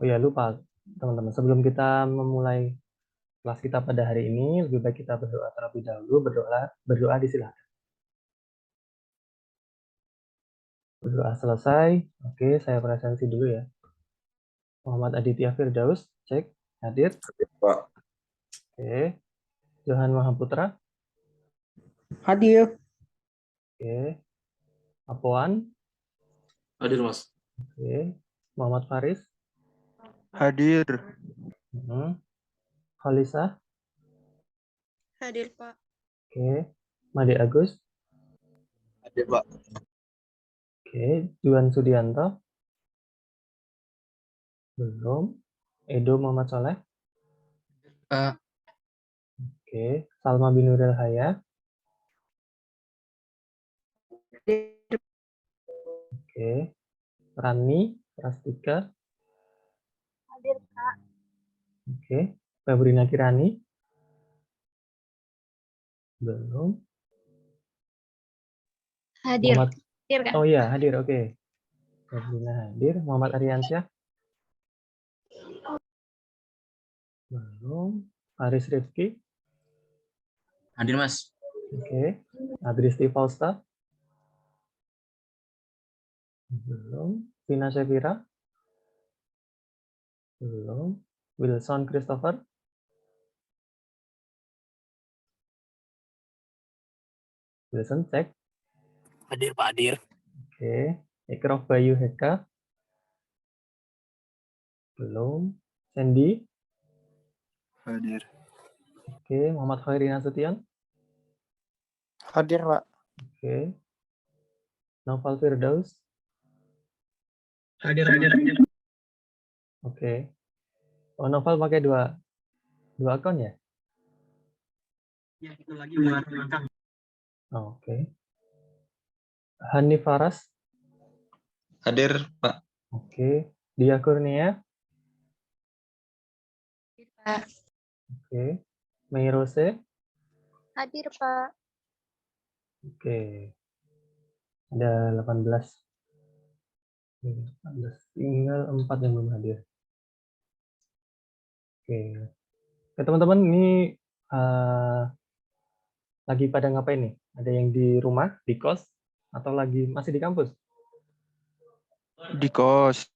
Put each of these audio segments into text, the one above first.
Oh ya, lupa teman-teman. Sebelum kita memulai kelas kita pada hari ini, lebih baik kita berdoa terlebih dahulu. Berdoa disilakan. Berdoa selesai. Oke, saya presensi dulu ya. Muhammad Aditya Firdaus, cek, hadir. Pak. Oke. Johan Mahaputra. Hadir. Oke. Apoan. Hadir, Mas. Oke. Muhammad Faris. Hadir. Khalisa. Hadir, Pak. Oke. Made Agus. Hadir, Pak. Oke. Juan Sudianto. Belum. Edo Muhammad Soleh. Oke. Salma Binuril Haya. Oke. Rani Prastika. Hadir, Kak. Oke. Febrina Kirani. Belum. Hadir. Muhammad. Hadir, Kak. Oh iya, hadir. Oke. Febrina hadir. Muhammad Aryansyah. Belum. Aris Rifki. Hadir, Mas. Oke. Adristi Fausta. Belum. Vina Shevira. Belum. Wilson Christopher. Wilson cek. Hadir, Pak. Hadir. Oke. Ikrof Bayu Heka. Belum. Sandy. Hadir. Oke. Muhammad Khairi Nasution. Hadir, Pak. Oke. Noval Firdaus. Hadir. Oke. Oh, Noval pakai dua akun ya? Ya, itu lagi buat makan. Oh, oke. Hani Faras. Hadir, Pak. Oke. Dia Kurnia. Hadir, Pak. Oke. Mei Rose. Hadir, Pak. Oke. Ada 18. 18. Tinggal 4 yang belum hadir. Oke. Oke, teman-teman, ini lagi pada ngapain nih? Ada yang di rumah, di kos, atau lagi masih di kampus? Di kos.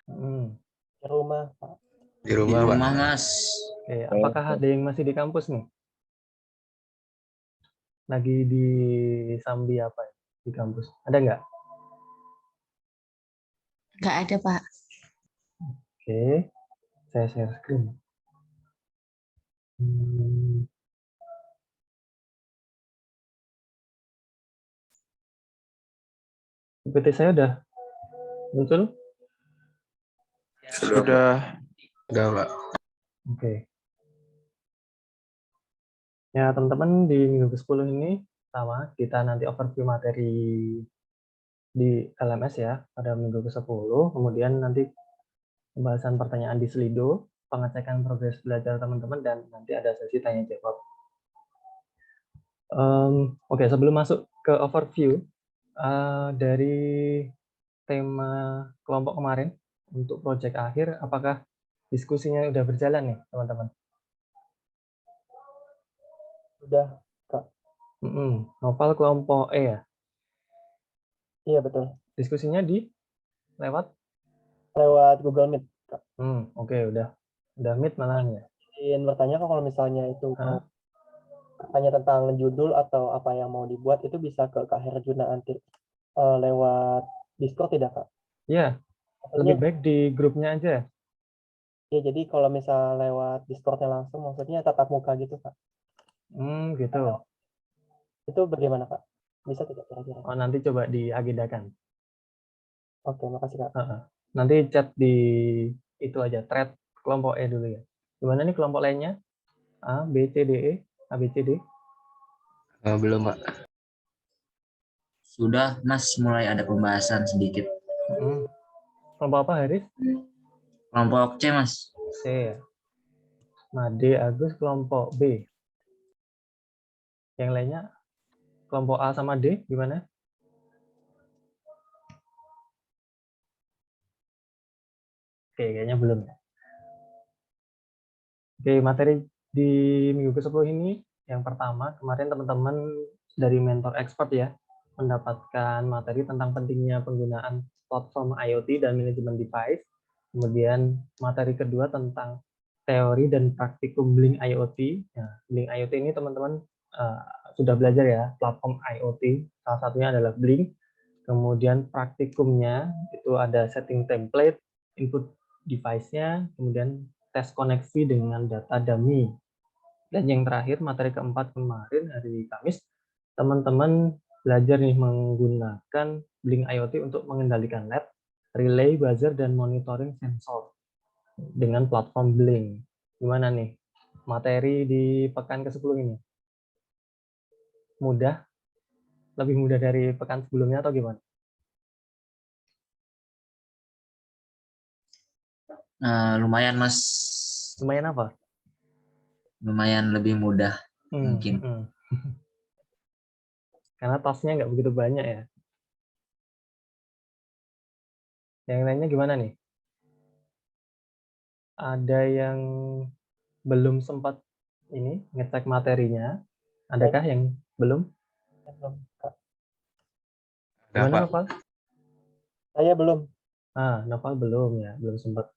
Di rumah, Pak. Di rumah, Pak. Mas. Oke, apakah ada yang masih di kampus nih? Lagi di Sambi apa ya? Di kampus? Ada nggak? Nggak ada, Pak. Oke, saya share screen. PPT saya udah muncul? Sudah. Enggak, Pak. Oke. Ya, teman-teman, di minggu ke-10 ini sama kita nanti overview materi di LMS ya pada minggu ke-10, kemudian nanti pembahasan pertanyaan di Slido, pengecekan progres belajar teman-teman, dan nanti ada sesi tanya jawab. Oke, sebelum masuk ke overview dari tema kelompok kemarin untuk proyek akhir, apakah diskusinya udah berjalan nih teman-teman? Sudah, Kak. Novel kelompok E ya? Iya, betul. Diskusinya di lewat Google Meet, Kak. Oke, udah Meet malahan ya. Ingin bertanya kalau misalnya itu tanya tentang judul atau apa yang mau dibuat, itu bisa ke Kak Herjuna nanti lewat Discord tidak, Kak? Iya, lebih baik di grupnya aja. Ya, jadi kalau misal lewat Discord-nya langsung, maksudnya tatap muka gitu, Kak. Gitu. Itu bagaimana, Kak? Bisa tidak kira-kira? Oh, nanti coba diagendakan. Oke, makasih, Kak. Nanti chat di itu aja, thread kelompok E dulu ya. Gimana nih kelompok lainnya? A, B, C, D, E, A, B, C, D. Belum, Pak. Sudah, Mas, mulai ada pembahasan sedikit. Kelompok apa, Haris? Kelompok C, Mas. C ya. Made Agus kelompok B. Yang lainnya kelompok A sama D gimana? Oke, kayaknya belum ya. Oke, materi di minggu ke-10 ini yang pertama, kemarin teman-teman dari mentor expert ya, mendapatkan materi tentang pentingnya penggunaan platform IoT dan manajemen device. Kemudian materi kedua tentang teori dan praktikum Blink IoT. Nah, Blink IoT ini teman-teman sudah belajar ya, platform IoT. Salah satunya adalah Blink. Kemudian praktikumnya itu ada setting template, input device-nya, kemudian tes koneksi dengan data dummy. Dan yang terakhir, materi keempat kemarin hari Kamis, teman-teman belajar nih menggunakan Blink IoT untuk mengendalikan lab, relay, buzzer, dan monitoring sensor dengan platform Blink. Gimana nih materi di pekan ke-10 ini? Mudah? Lebih mudah dari pekan sebelumnya atau gimana? Lumayan Mas, Lumayan apa? lumayan lebih mudah mungkin. Karena tasnya nggak begitu banyak ya. Yang lainnya gimana nih? Ada yang belum sempat ini ngecek materinya? Adakah yang belum? Gimana Noval? Saya belum. Noval belum ya, belum sempat.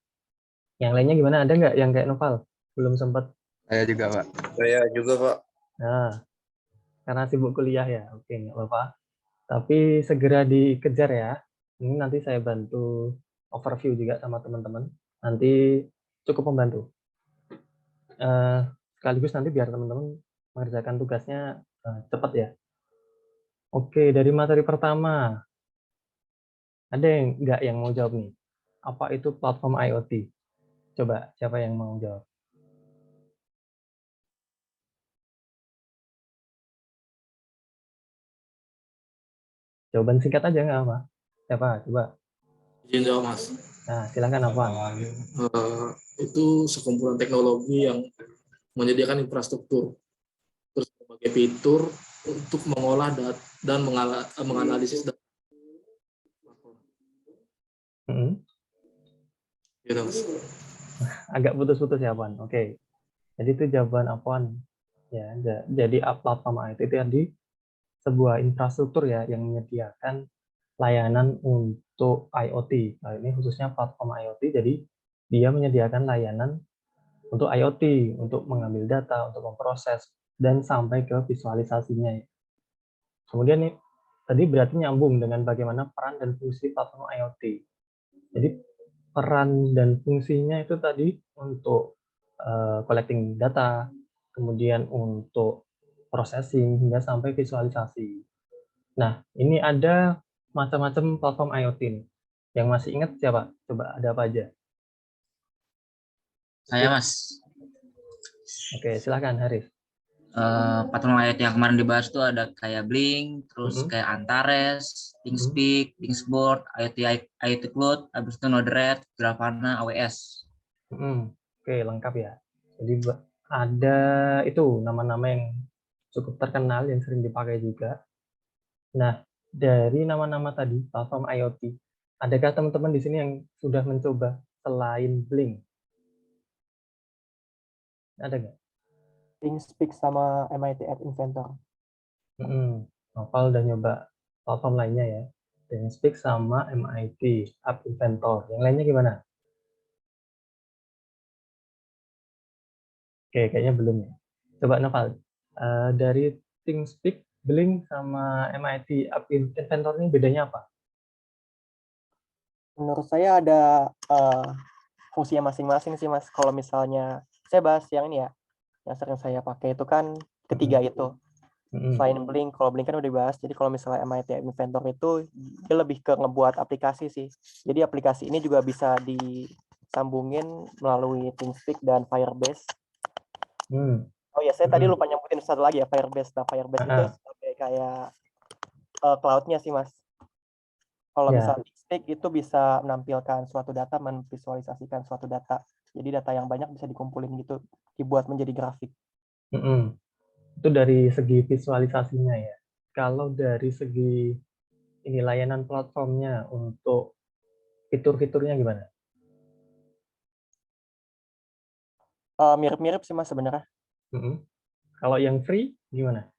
Yang lainnya gimana? Ada nggak yang kayak Noval? Belum sempat. Saya juga Pak. Saya juga Pak. Nah, karena sibuk kuliah ya. Oke, nggak apa-apa. Tapi segera dikejar ya. Ini nanti saya bantu overview juga sama teman-teman. Nanti cukup membantu. Sekaligus nanti biar teman-teman mengerjakan tugasnya cepat ya. Oke, dari materi pertama, ada yang nggak yang mau jawab nih? Apa itu platform IoT? Coba, siapa yang mau jawab? Jawaban singkat aja nggak apa? Siapa? Coba. Izin jawab Mas. Nah, silakan apa? Itu sekumpulan teknologi yang menyediakan infrastruktur, terus berbagai fitur untuk mengolah dan menganalisis data. Gitu, Mas. Agak putus-putus ya, Puan. Oke. Jadi itu jawaban Apwan. Ya, jadi platform IoT itu tadi sebuah infrastruktur ya yang menyediakan layanan untuk IoT. Nah, ini khususnya platform IoT, jadi dia menyediakan layanan untuk IoT, untuk mengambil data, untuk memproses, dan sampai ke visualisasinya. Kemudian nih, tadi berarti nyambung dengan bagaimana peran dan fungsi platform IoT. Jadi peran dan fungsinya itu tadi untuk collecting data, kemudian untuk processing, hingga sampai visualisasi. Nah, ini ada macam-macam platform IoT nih. Yang masih ingat siapa? Coba ada apa aja? Saya Mas. Oke, silahkan Haris. Platform IoT yang kemarin dibahas tuh ada kayak Blink, terus kayak Antares, ThinkSpeak, Thinkboard, IoT Cloud, habis itu Node-RED, Grafana, AWS. Oke, lengkap ya. Jadi ada itu nama-nama yang cukup terkenal yang sering dipakai juga. Nah, dari nama-nama tadi, platform IoT, adakah teman-teman di sini yang sudah mencoba selain Blink? Ada nggak? ThinkSpeak sama MIT App Inventor. Noval udah nyoba platform lainnya ya. ThinkSpeak sama MIT App Inventor. Yang lainnya gimana? Oke, kayaknya belum ya. Coba Noval, dari ThinkSpeak, Blink sama MIT App Inventor ini bedanya apa? Menurut saya ada fungsinya masing-masing sih Mas. Kalau misalnya saya bahas yang ini ya, yang sering saya pakai itu kan ketiga itu. Selain Blink, kalau Blink kan udah dibahas. Jadi kalau misalnya MIT App Inventor itu dia lebih ke ngebuat aplikasi sih. Jadi aplikasi ini juga bisa disambungin melalui ThinkSpeak dan Firebase. Oh ya, saya tadi lupa nyebutin satu lagi ya, Firebase. Nah, Firebase itu sebagai kayak cloud-nya sih Mas. Kalau misalnya ThinkSpeak itu bisa menampilkan suatu data, memvisualisasikan suatu data. Jadi data yang banyak bisa dikumpulin gitu, dibuat menjadi grafik. Itu dari segi visualisasinya ya. Kalau dari segi ini layanan platformnya untuk fitur-fiturnya gimana? Mirip-mirip sih Mas sebenarnya. Kalau yang free gimana?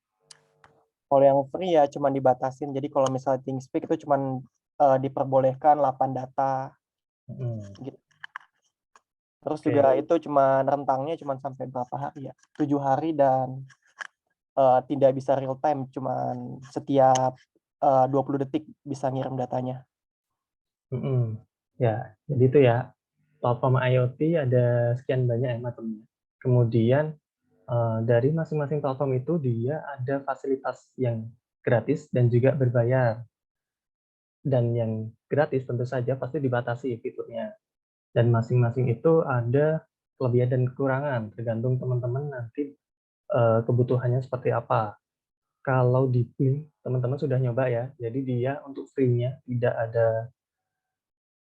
Kalau yang free ya cuman dibatasin. Jadi kalau misalnya ThinkSpeak itu cuman diperbolehkan 8 data gitu. Terus juga itu cuma rentangnya cuma sampai berapa hari ya? 7 hari dan tidak bisa real time, cuman setiap 20 detik bisa ngirim datanya. Ya, jadi itu ya, platform IoT ada sekian banyak ya macamnya. Kemudian dari masing-masing platform itu dia ada fasilitas yang gratis dan juga berbayar. Dan yang gratis tentu saja pasti dibatasi fiturnya. Dan masing-masing itu ada kelebihan dan kekurangan, tergantung teman-teman nanti kebutuhannya seperti apa. Kalau di Blink, teman-teman sudah nyoba ya, jadi dia untuk free-nya tidak ada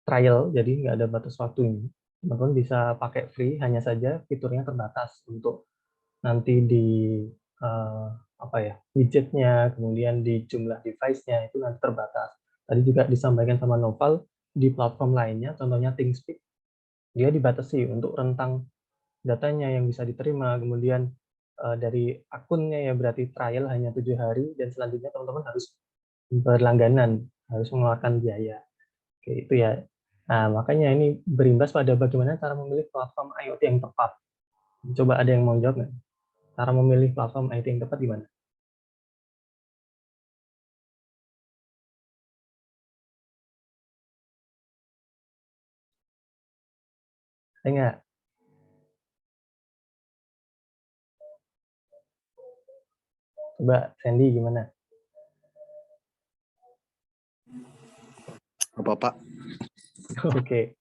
trial, jadi nggak ada batas waktunya. Teman-teman bisa pakai free, hanya saja fiturnya terbatas untuk nanti di widgetnya, kemudian di jumlah device-nya itu nanti terbatas. Tadi juga disampaikan sama Noval, di platform lainnya, contohnya ThinkSpeak, dia dibatasi untuk rentang datanya yang bisa diterima, kemudian dari akunnya ya berarti trial hanya 7 hari, dan selanjutnya teman-teman harus berlangganan, harus mengeluarkan biaya. Oke, itu ya. Nah, makanya ini berimbas pada bagaimana cara memilih platform IoT yang tepat. Coba ada yang mau jawab nggak? Cara memilih platform IoT yang tepat gimana? Enggak. Coba Sandy gimana? Apa Pak? Oke.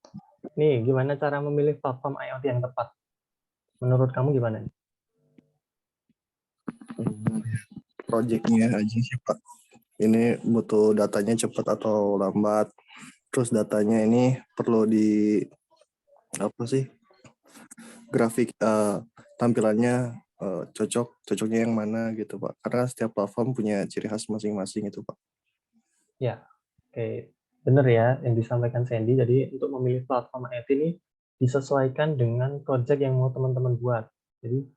Nih, gimana cara memilih platform IoT yang tepat? Menurut kamu gimana? Projectnya aja sih Pak. Ini butuh datanya cepat atau lambat. Terus datanya ini perlu di grafik tampilannya cocoknya yang mana gitu Pak. Karena setiap platform punya ciri khas masing-masing itu Pak. Ya, oke. Benar ya yang disampaikan Sandy. Jadi untuk memilih platform IoT ini disesuaikan dengan project yang mau teman-teman buat. Jadi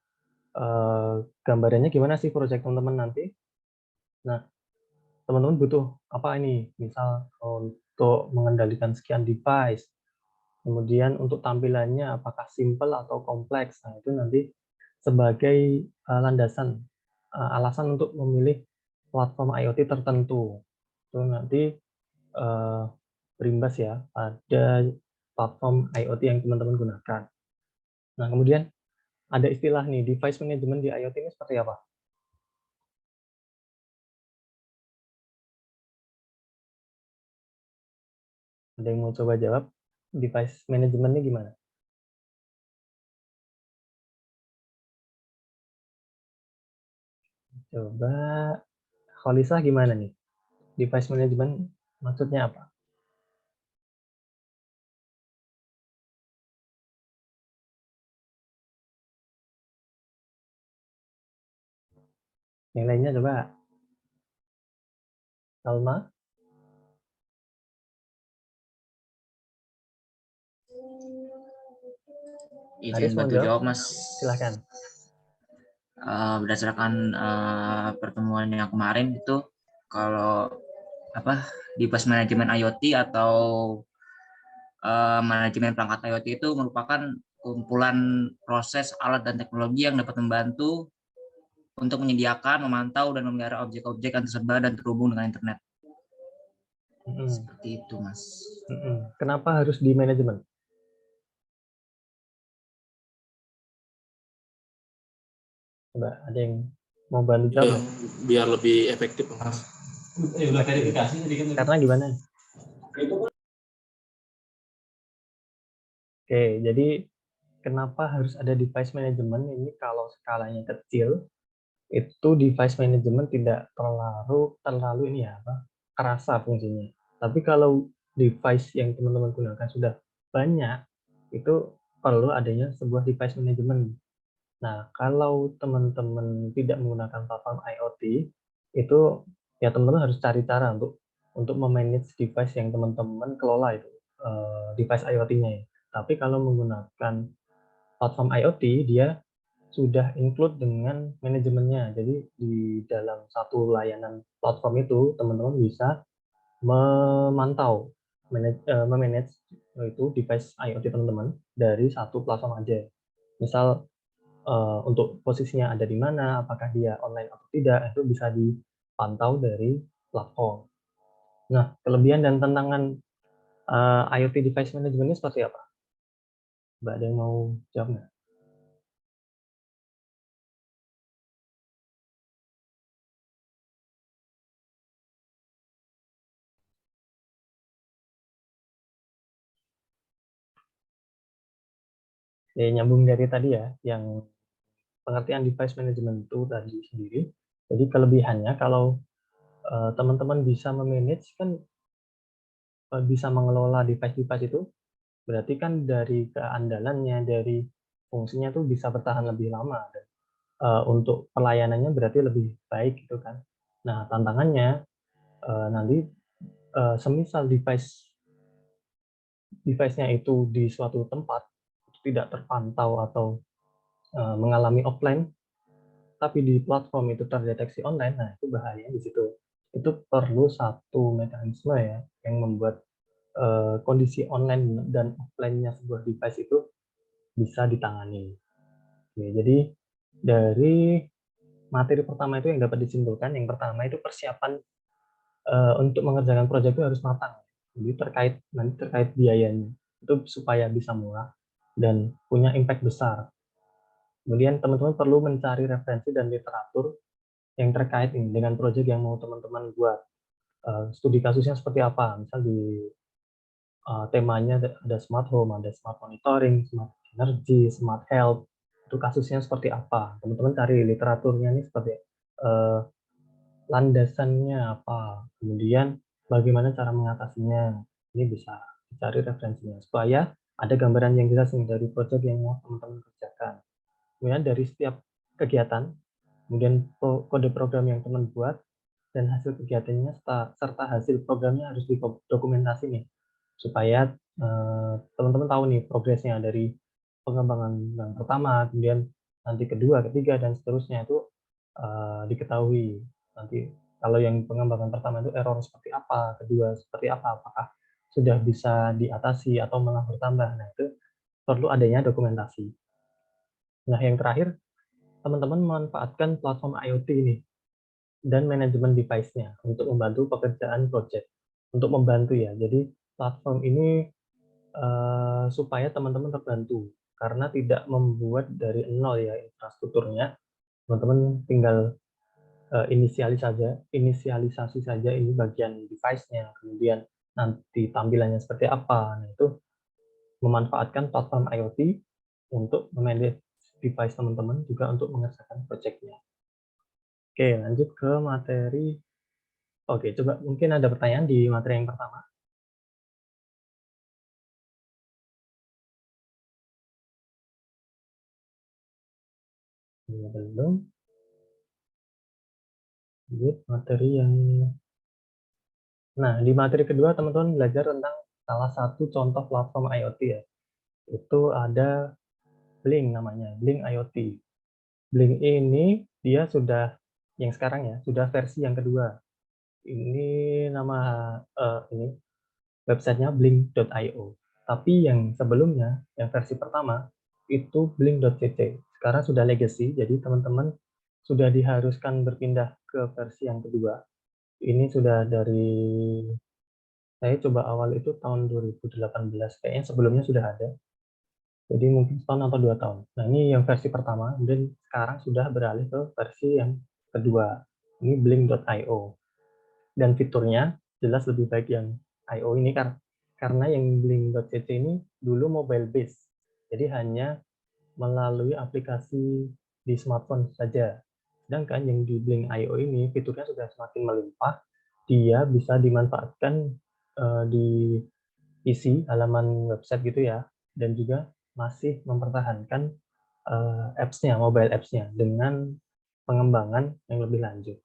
gambarannya gimana sih project teman-teman nanti? Nah, teman-teman butuh apa ini? Misal untuk mengendalikan sekian device, kemudian untuk tampilannya apakah simple atau kompleks. Nah, itu nanti sebagai landasan, alasan untuk memilih platform IoT tertentu. Itu nanti berimbas ya pada platform IoT yang teman-teman gunakan. Nah, kemudian ada istilah nih, device management di IoT ini seperti apa? Ada yang mau coba jawab? Device management ini gimana? Coba, Kholisah gimana nih? Device management maksudnya apa? Yang lainnya coba. Salma? Izin bantu jawab Mas. Silahkan. Berdasarkan pertemuan yang kemarin itu, kalau device manajemen IoT atau manajemen perangkat IoT itu merupakan kumpulan proses, alat, dan teknologi yang dapat membantu untuk menyediakan, memantau, dan memelihara objek-objek yang tersebar dan terhubung dengan internet. Seperti itu, Mas. Kenapa harus di manajemen? Coba ada yang mau bantu jawab? Biar lebih efektif, Mas. Karena gimana? Oke, jadi kenapa harus ada device management ini? Kalau skalanya kecil, itu device management tidak terlalu ini ya, kerasa fungsinya. Tapi kalau device yang teman-teman gunakan sudah banyak, itu perlu adanya sebuah device management. Nah, kalau teman-teman tidak menggunakan platform IoT, itu ya teman-teman harus cari cara untuk memanage device yang teman-teman kelola itu, device IoT-nya ya. Tapi kalau menggunakan platform IoT dia sudah include dengan manajemennya. Jadi di dalam satu layanan platform itu teman-teman bisa memantau, memanage itu device IoT teman-teman dari satu platform aja. Misal untuk posisinya ada di mana, apakah dia online atau tidak, itu bisa dipantau dari platform. Nah, kelebihan dan tantangan IoT device management ini seperti apa? Mbak, ada yang mau jawab nggak? Ya, nyambung dari tadi ya, yang pengertian device management itu tadi sendiri. Jadi kelebihannya kalau teman-teman bisa memanage kan, bisa mengelola device-device itu, berarti kan dari keandalannya, dari fungsinya tuh bisa bertahan lebih lama, dan untuk pelayanannya berarti lebih baik gitu kan. Nah, tantangannya nanti semisal device-nya itu di suatu tempat tidak terpantau atau mengalami offline, tapi di platform itu terdeteksi online, nah itu bahaya di situ. Itu perlu satu mekanisme ya yang membuat kondisi online dan offline-nya sebuah device itu bisa ditangani. Oke, jadi dari materi pertama itu yang dapat disimpulkan, yang pertama itu persiapan untuk mengerjakan proyek itu harus matang. Jadi terkait biayanya itu supaya bisa murah dan punya impact besar. Kemudian teman-teman perlu mencari referensi dan literatur yang terkait ini dengan proyek yang mau teman-teman buat. Studi kasusnya seperti apa? Misal di temanya ada smart home, ada smart monitoring, smart energy, smart health. Itu kasusnya seperti apa? Teman-teman cari literaturnya ini seperti landasannya apa, kemudian bagaimana cara mengatasinya. Ini bisa dicari referensinya supaya ada gambaran yang jelas nih dari proyek yang mau teman-teman kerjakan. Kemudian dari setiap kegiatan, kemudian kode program yang teman buat, dan hasil kegiatannya serta hasil programnya harus didokumentasi nih, supaya teman-teman tahu nih progresnya dari pengembangan yang pertama, kemudian nanti kedua, ketiga, dan seterusnya itu diketahui. Nanti kalau yang pengembangan pertama itu error seperti apa, kedua seperti apa, apakah sudah bisa diatasi atau malah bertambah. Nah, itu perlu adanya dokumentasi. Nah, yang terakhir, teman-teman memanfaatkan platform IoT ini dan manajemen device-nya untuk membantu pekerjaan project. Untuk membantu ya, jadi platform ini supaya teman-teman terbantu, karena tidak membuat dari nol ya infrastrukturnya. Teman-teman tinggal inisialisasi saja ini bagian device-nya, kemudian nanti tampilannya seperti apa. Nah, itu memanfaatkan platform IoT untuk memanage device teman-teman, juga untuk mengerjakan project-nya. Oke, lanjut ke materi. Oke, coba mungkin ada pertanyaan di materi yang pertama. Belum. Lanjut materi yang... Nah, di materi kedua teman-teman belajar tentang salah satu contoh platform IoT ya. Itu ada Blink namanya, Blink IoT. Blink ini dia sudah, yang sekarang ya, sudah versi yang kedua. Ini nama ini websitenya blink.io. Tapi yang sebelumnya, yang versi pertama, itu blink.cc. Sekarang sudah legacy, jadi teman-teman sudah diharuskan berpindah ke versi yang kedua. Ini sudah dari, saya coba awal itu tahun 2018, kayaknya sebelumnya sudah ada. Jadi mungkin setahun atau 2 tahun. Nah, ini yang versi pertama, dan sekarang sudah beralih ke versi yang kedua. Ini blink.io. Dan fiturnya jelas lebih baik yang IO ini, karena yang blink.cc ini dulu mobile base. Jadi hanya melalui aplikasi di smartphone saja. Sedangkan yang di Blink.io ini fiturnya sudah semakin melimpah. Dia bisa dimanfaatkan di PC, halaman website gitu ya, dan juga masih mempertahankan apps-nya, mobile apps-nya dengan pengembangan yang lebih lanjut.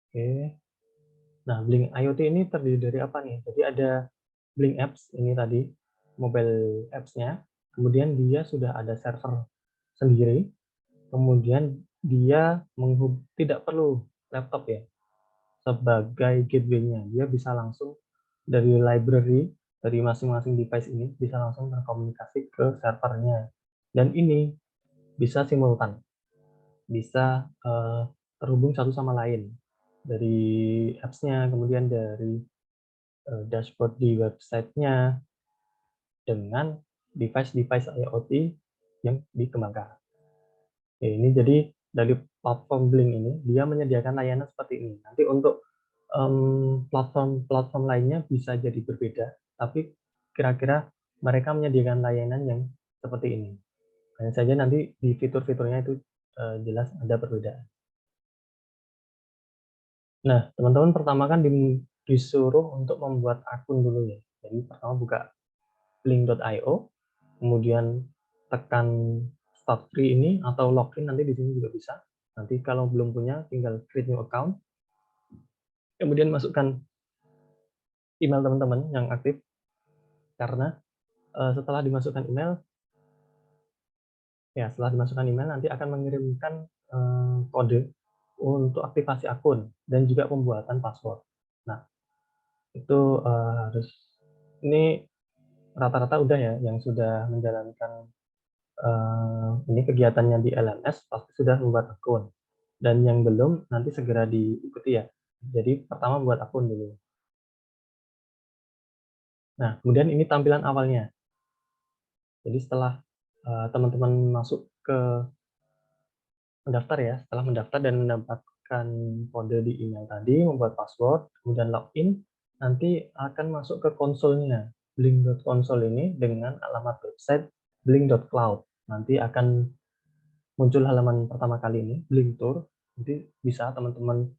Oke. Nah, Blink IoT ini terdiri dari apa nih? Jadi ada Blink Apps ini tadi, mobile apps-nya, kemudian dia sudah ada server sendiri, kemudian dia tidak perlu laptop ya sebagai gateway-nya. Dia bisa langsung dari library, dari masing-masing device ini, bisa langsung berkomunikasi ke servernya. Dan ini bisa simultan, bisa terhubung satu sama lain. Dari apps-nya, kemudian dari dashboard di website-nya, dengan device-device IoT yang dikembangkan. Oke, ini jadi dari platform Blink ini, dia menyediakan layanan seperti ini. Nanti untuk platform-platform lainnya bisa jadi berbeda, tapi kira-kira mereka menyediakan layanan yang seperti ini. Hanya saja nanti di fitur-fiturnya itu jelas ada perbedaan. Nah, teman-teman pertama kan disuruh untuk membuat akun dulu ya. Jadi pertama buka blink.io, kemudian tekan start free ini atau login, nanti di sini juga bisa. Nanti kalau belum punya tinggal create new account. Kemudian masukkan email teman-teman yang aktif, karena setelah dimasukkan email nanti akan mengirimkan kode untuk aktivasi akun dan juga pembuatan password. Nah, itu harus, ini rata-rata udah ya yang sudah menjalankan ini kegiatannya di LMS pasti sudah membuat akun, dan yang belum nanti segera diikuti ya. Jadi pertama buat akun dulu. Nah, kemudian ini tampilan awalnya. Jadi setelah teman-teman masuk ke mendaftar ya, setelah mendaftar dan mendapatkan kode di email tadi, membuat password, kemudian login, nanti akan masuk ke konsolnya. Blink.console ini dengan alamat website blink.cloud. Nanti akan muncul halaman pertama kali ini, Blink Tour. Nanti bisa teman-teman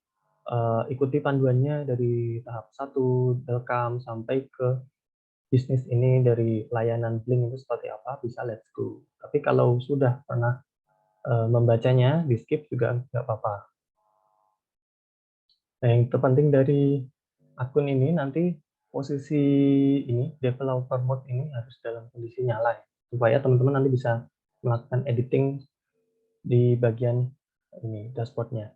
ikuti panduannya dari tahap 1, welcome, sampai ke bisnis ini dari layanan Blink itu seperti apa, bisa let's go. Tapi kalau sudah pernah membacanya, di skip juga nggak apa-apa. Nah, yang terpenting dari akun ini nanti posisi ini, developer mode ini harus dalam kondisi nyala ya, supaya teman-teman nanti bisa melakukan editing di bagian ini dashboardnya.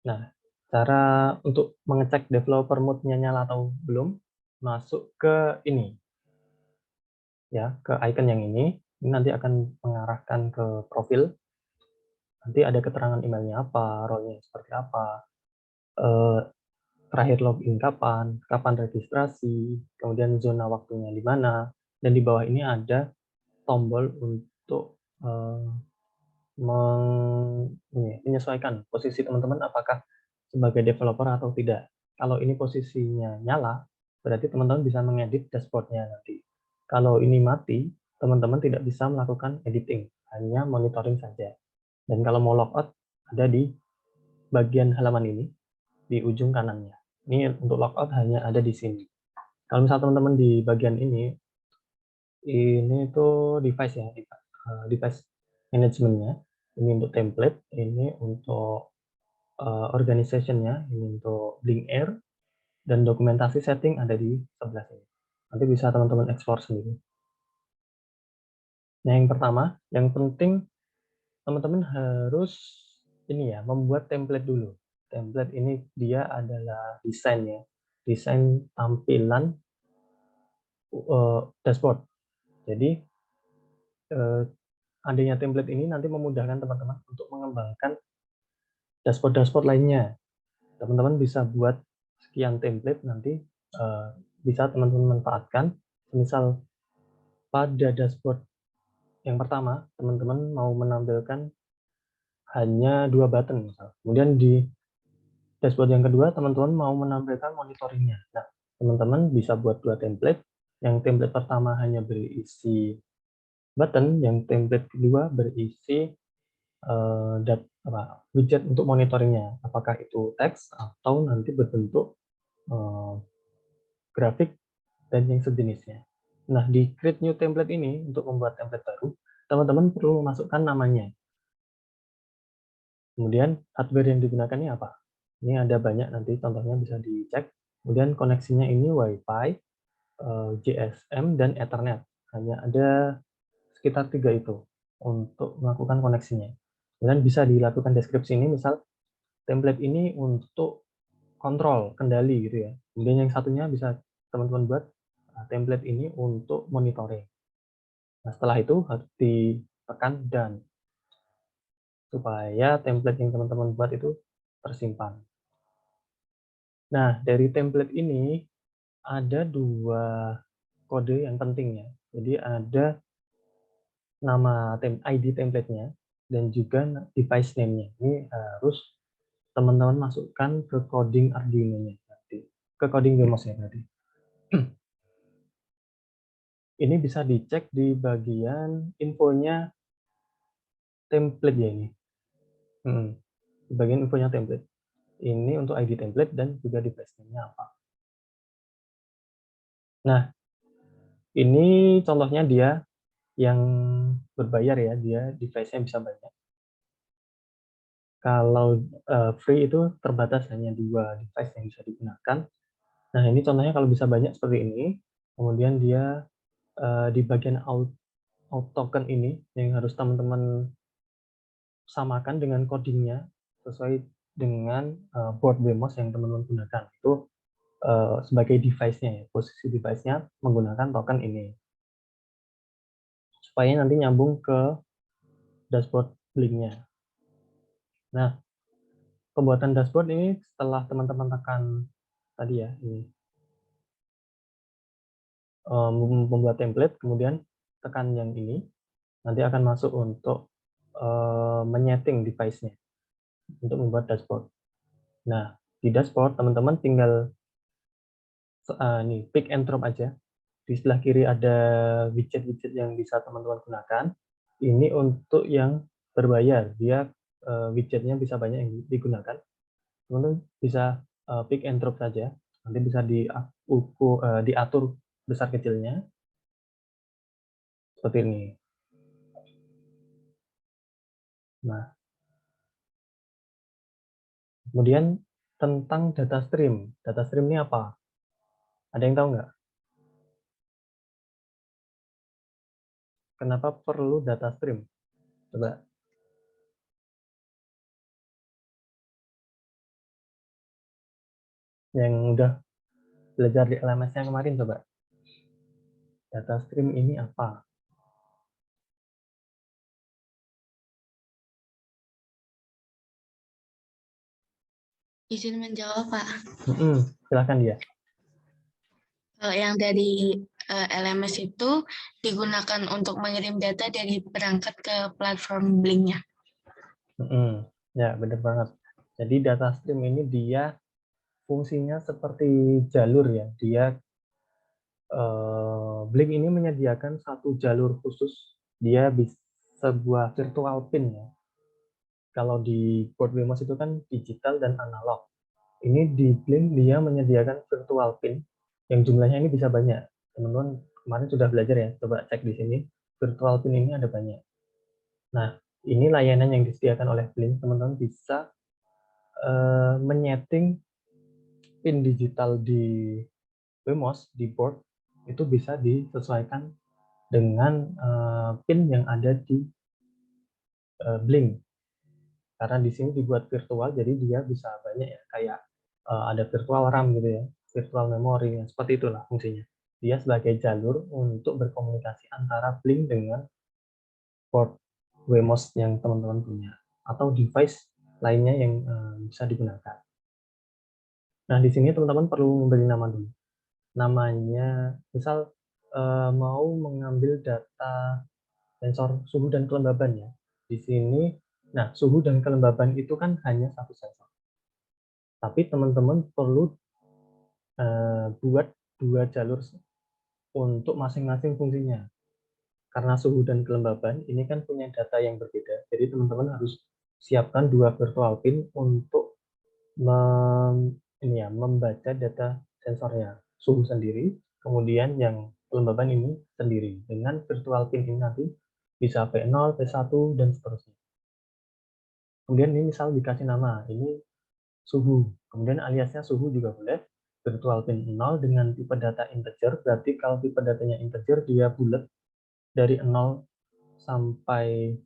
Nah, cara untuk mengecek developer mode-nya nyala atau belum, masuk ke ini, ya, ke icon yang ini nanti akan mengarahkan ke profil. Nanti ada keterangan emailnya apa, role-nya seperti apa, terakhir login kapan, kapan registrasi, kemudian zona waktunya di mana, dan di bawah ini ada tombol untuk menyesuaikan posisi teman-teman apakah sebagai developer atau tidak. Kalau ini posisinya nyala, berarti teman-teman bisa mengedit dashboard-nya nanti. Kalau ini mati, teman-teman tidak bisa melakukan editing, hanya monitoring saja. Dan kalau mau logout, ada di bagian halaman ini, di ujung kanannya. Ini untuk logout hanya ada di sini. Kalau misalnya teman-teman di bagian ini tuh device ya, device manajemennya. Ini untuk template, ini untuk organization-nya, ini untuk Blink Air, dan dokumentasi setting ada di sebelah sini. Nanti bisa teman-teman ekspor sendiri. Nah, yang pertama, yang penting teman-teman harus ini ya, membuat template dulu. Template ini dia adalah desain ya, desain tampilan dashboard. Jadi adanya template ini nanti memudahkan teman-teman untuk mengembangkan dashboard-dashboard lainnya. Teman-teman bisa buat sekian template, nanti bisa teman-teman manfaatkan. Misal pada dashboard yang pertama, teman-teman mau menampilkan hanya 2 button misal. Kemudian di dashboard yang kedua, teman-teman mau menampilkan monitoringnya. Nah, teman-teman bisa buat 2 template. Yang template pertama hanya berisi button, yang template kedua berisi widget untuk monitoringnya. Apakah itu teks atau nanti berbentuk grafik dan yang sejenisnya. Nah, di create new template ini, untuk membuat template baru, teman-teman perlu memasukkan namanya. Kemudian hardware yang digunakan ini apa? Ini ada banyak, nanti contohnya bisa dicek. Kemudian koneksinya ini Wi-Fi, GSM, dan Ethernet. Hanya ada sekitar 3 itu untuk melakukan koneksinya. Kemudian bisa dilakukan deskripsi ini, misal template ini untuk kontrol, kendali gitu ya. Kemudian yang satunya bisa teman-teman buat template ini untuk monitoring. Nah, setelah itu harus ditekan dan supaya template yang teman-teman buat itu tersimpan. Nah, dari template ini ada 2 kode yang penting ya. Jadi ada nama ID template-nya dan juga device name-nya. Ini harus teman-teman masukkan ke coding Arduino-nya nanti. Ke coding Wemos-nya nanti. Ini bisa dicek di bagian infonya template ya ini. Di bagian infonya template. Ini untuk ID template dan juga device name-nya apa. Nah, ini contohnya dia yang berbayar ya, dia device-nya bisa banyak. Kalau free itu terbatas hanya 2 device yang bisa digunakan. Nah, ini contohnya kalau bisa banyak seperti ini. Kemudian dia di bagian out token ini yang harus teman-teman samakan dengan codingnya sesuai dengan board Wemos yang teman-teman gunakan. Itu sebagai device-nya ya, posisi device-nya menggunakan token ini. Supaya nanti nyambung ke dashboard Blink-nya. Nah, pembuatan dashboard ini setelah teman-teman tekan tadi ya, ini membuat template, kemudian tekan yang ini, nanti akan masuk untuk menyeting device-nya untuk membuat dashboard. Nah, di dashboard teman-teman tinggal nih pick and drop aja. Di sebelah kiri ada widget-widget yang bisa teman-teman gunakan. Ini untuk yang berbayar, dia widgetnya bisa banyak yang digunakan. Teman-teman bisa pick and drop saja. Nanti bisa diatur besar kecilnya seperti ini. Nah, kemudian tentang data stream. Data stream ini apa? Ada yang tahu nggak? Kenapa perlu data stream? Coba. Yang udah belajar di LMS-nya kemarin, coba. Data stream ini apa? Izin menjawab, Pak. Silahkan dia. Kalau yang dari LMS itu digunakan untuk mengirim data dari perangkat ke platform Blink-nya. Ya, benar banget. Jadi data stream ini dia fungsinya seperti jalur ya. Dia Blink ini menyediakan satu jalur khusus. Dia bisa sebuah virtual pin ya. Kalau di board Wemos itu kan digital dan analog. Ini di Blink dia menyediakan virtual pin yang jumlahnya ini bisa banyak. Teman-teman kemarin sudah belajar ya, coba cek di sini. Virtual pin ini ada banyak. Nah, ini layanan yang disediakan oleh Blink. Teman-teman bisa menyeting pin digital di Wemos, di board, itu bisa disesuaikan dengan pin yang ada di Blink. Karena di sini dibuat virtual, jadi dia bisa banyak ya, kayak ada virtual RAM gitu ya, virtual memory, seperti itulah fungsinya. Dia sebagai jalur untuk berkomunikasi antara Blink dengan port Wemos yang teman-teman punya, atau device lainnya yang bisa digunakan. Nah, di sini teman-teman perlu memberi nama dulu. Namanya, misal mau mengambil data sensor suhu dan kelembaban ya. Di sini, nah suhu dan kelembaban itu kan hanya satu sensor. Tapi teman-teman perlu buat 2 jalur untuk masing-masing fungsinya. Karena suhu dan kelembaban ini kan punya data yang berbeda. Jadi teman-teman harus siapkan 2 virtual pin untuk membaca data sensornya. Suhu sendiri, kemudian yang kelembaban ini sendiri. Dengan virtual pin ini nanti bisa V0, V1, dan seterusnya. Kemudian ini misal dikasih nama, ini suhu. Kemudian aliasnya suhu juga boleh. Virtual pin 0 dengan tipe data integer. Berarti kalau tipe datanya integer, dia bulat dari 0 sampai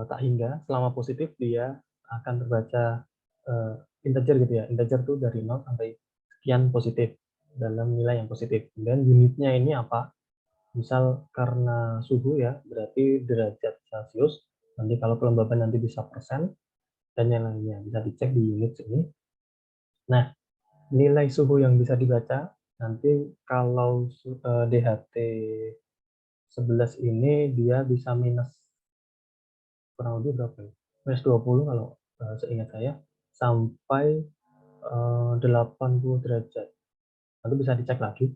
tak hingga. Selama positif, dia akan terbaca integer gitu ya. Integer itu dari 0 sampai sekian positif dalam nilai yang positif. Dan unitnya ini apa? Misal karena suhu ya, berarti derajat Celcius. Nanti kalau kelembaban nanti bisa persen, dan yang lainnya bisa dicek di unit sini. Nah, nilai suhu yang bisa dibaca, nanti kalau DHT 11 ini dia bisa minus, kurang lebih berapa ya? Minus 20 kalau seingat saya, sampai 80 derajat. Nanti bisa dicek lagi.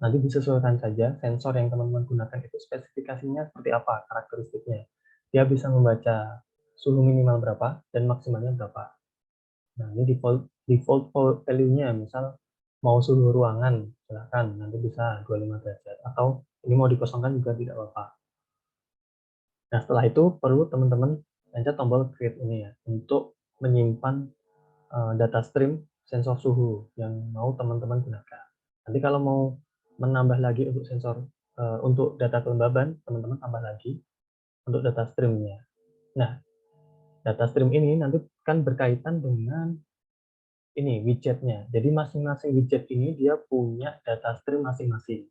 Nanti disesuaikan saja sensor yang teman-teman gunakan itu spesifikasinya seperti apa, karakteristiknya. Dia bisa membaca suhu minimal berapa dan maksimalnya berapa. Nah, ini default value-nya, misal mau suhu ruangan, silahkan, nanti bisa 25 derajat. Atau ini mau dikosongkan juga tidak apa-apa. Nah, setelah itu perlu teman-teman pencet tombol create ini ya, untuk menyimpan data stream sensor suhu yang mau teman-teman gunakan. Nanti kalau mau menambah lagi untuk sensor untuk data kelembaban, teman-teman tambah lagi untuk data streamnya. Nah, data stream ini nanti kan berkaitan dengan ini widgetnya. Jadi masing-masing widget ini dia punya data stream masing-masing.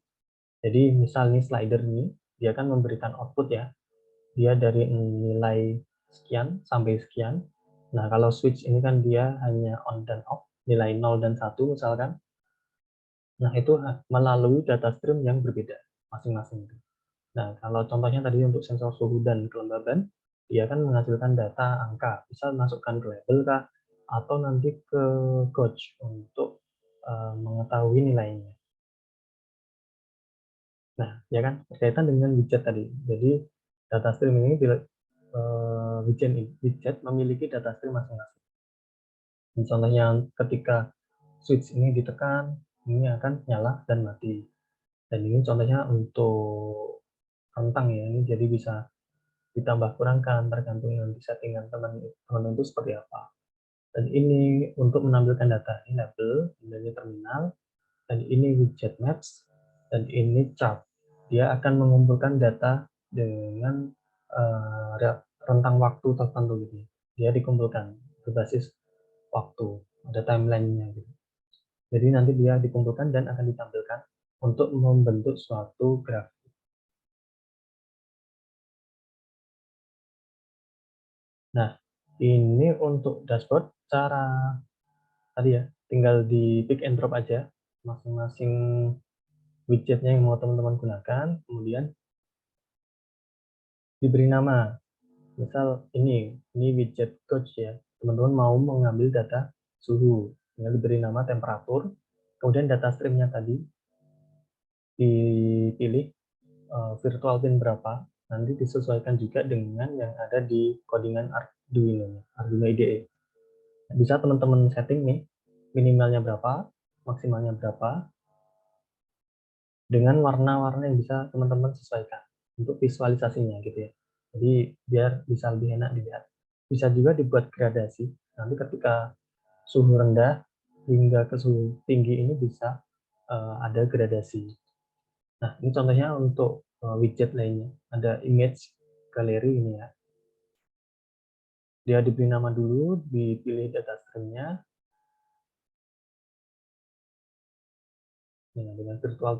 Jadi misalnya slider ini dia akan memberikan output ya. Dia dari nilai sekian sampai sekian. Nah, kalau switch ini kan dia hanya on dan off, nilai 0 dan 1 misalkan. Nah, itu melalui data stream yang berbeda masing-masing. Nah, kalau contohnya tadi untuk sensor suhu dan kelembaban, dia akan menghasilkan data angka, bisa masukkan ke label kah, atau nanti ke gauge untuk mengetahui nilainya. Nah, ya kan berkaitan dengan widget tadi. Jadi data stream ini widget memiliki data stream masing-masing. Contohnya ketika switch ini ditekan, ini akan nyala dan mati. Dan ini contohnya untuk rentang ya, ini jadi bisa ditambah kurangkan tergantung nanti settingan teman-teman itu seperti apa. Dan ini untuk menampilkan data, ini label, ini terminal, dan ini widget maps, dan ini chart. Dia akan mengumpulkan data dengan rentang waktu tertentu gitu. Dia dikumpulkan berbasis waktu, ada timeline-nya gitu. Jadi nanti dia dikumpulkan dan akan ditampilkan untuk membentuk suatu grafik. Nah, ini untuk dashboard cara tadi ya, tinggal di pick and drop aja masing-masing widgetnya yang mau teman-teman gunakan, kemudian diberi nama. Misal ini widget gauge ya, teman-teman mau mengambil data suhu, tinggal diberi nama temperatur, kemudian data streamnya tadi dipilih virtual pin berapa, nanti disesuaikan juga dengan yang ada di codingan Arduino IDE. Bisa teman-teman setting nih, minimalnya berapa, maksimalnya berapa, dengan warna-warna yang bisa teman-teman sesuaikan untuk visualisasinya gitu ya. Jadi biar bisa lebih enak dilihat. Bisa juga dibuat gradasi. Nanti ketika suhu rendah hingga ke suhu tinggi ini bisa ada gradasi. Nah, ini contohnya untuk widget lainnya. Ada image gallery ini ya. Dia diberi nama dulu, dipilih data stream-nya. Dengan virtual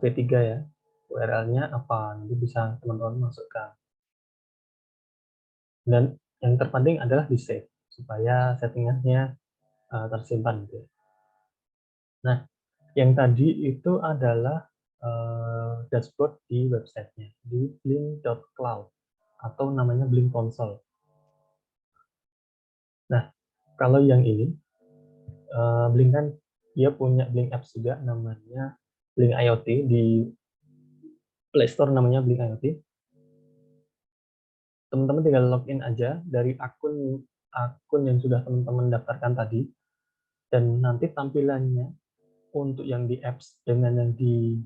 V3 ya. URL-nya apa, nanti bisa teman-teman masukkan. Dan yang terpenting adalah di save, supaya settingannya tersimpan. Gitu. Nah, yang tadi itu adalah dashboard di websitenya, di blink.cloud, atau namanya Blink Console. Nah, kalau yang ini, Blink kan dia punya Blink Apps juga, namanya Blink IoT, di Play Store namanya Blink IoT. Teman-teman tinggal login aja dari akun yang sudah teman-teman daftarkan tadi, dan nanti tampilannya untuk yang di apps dengan yang di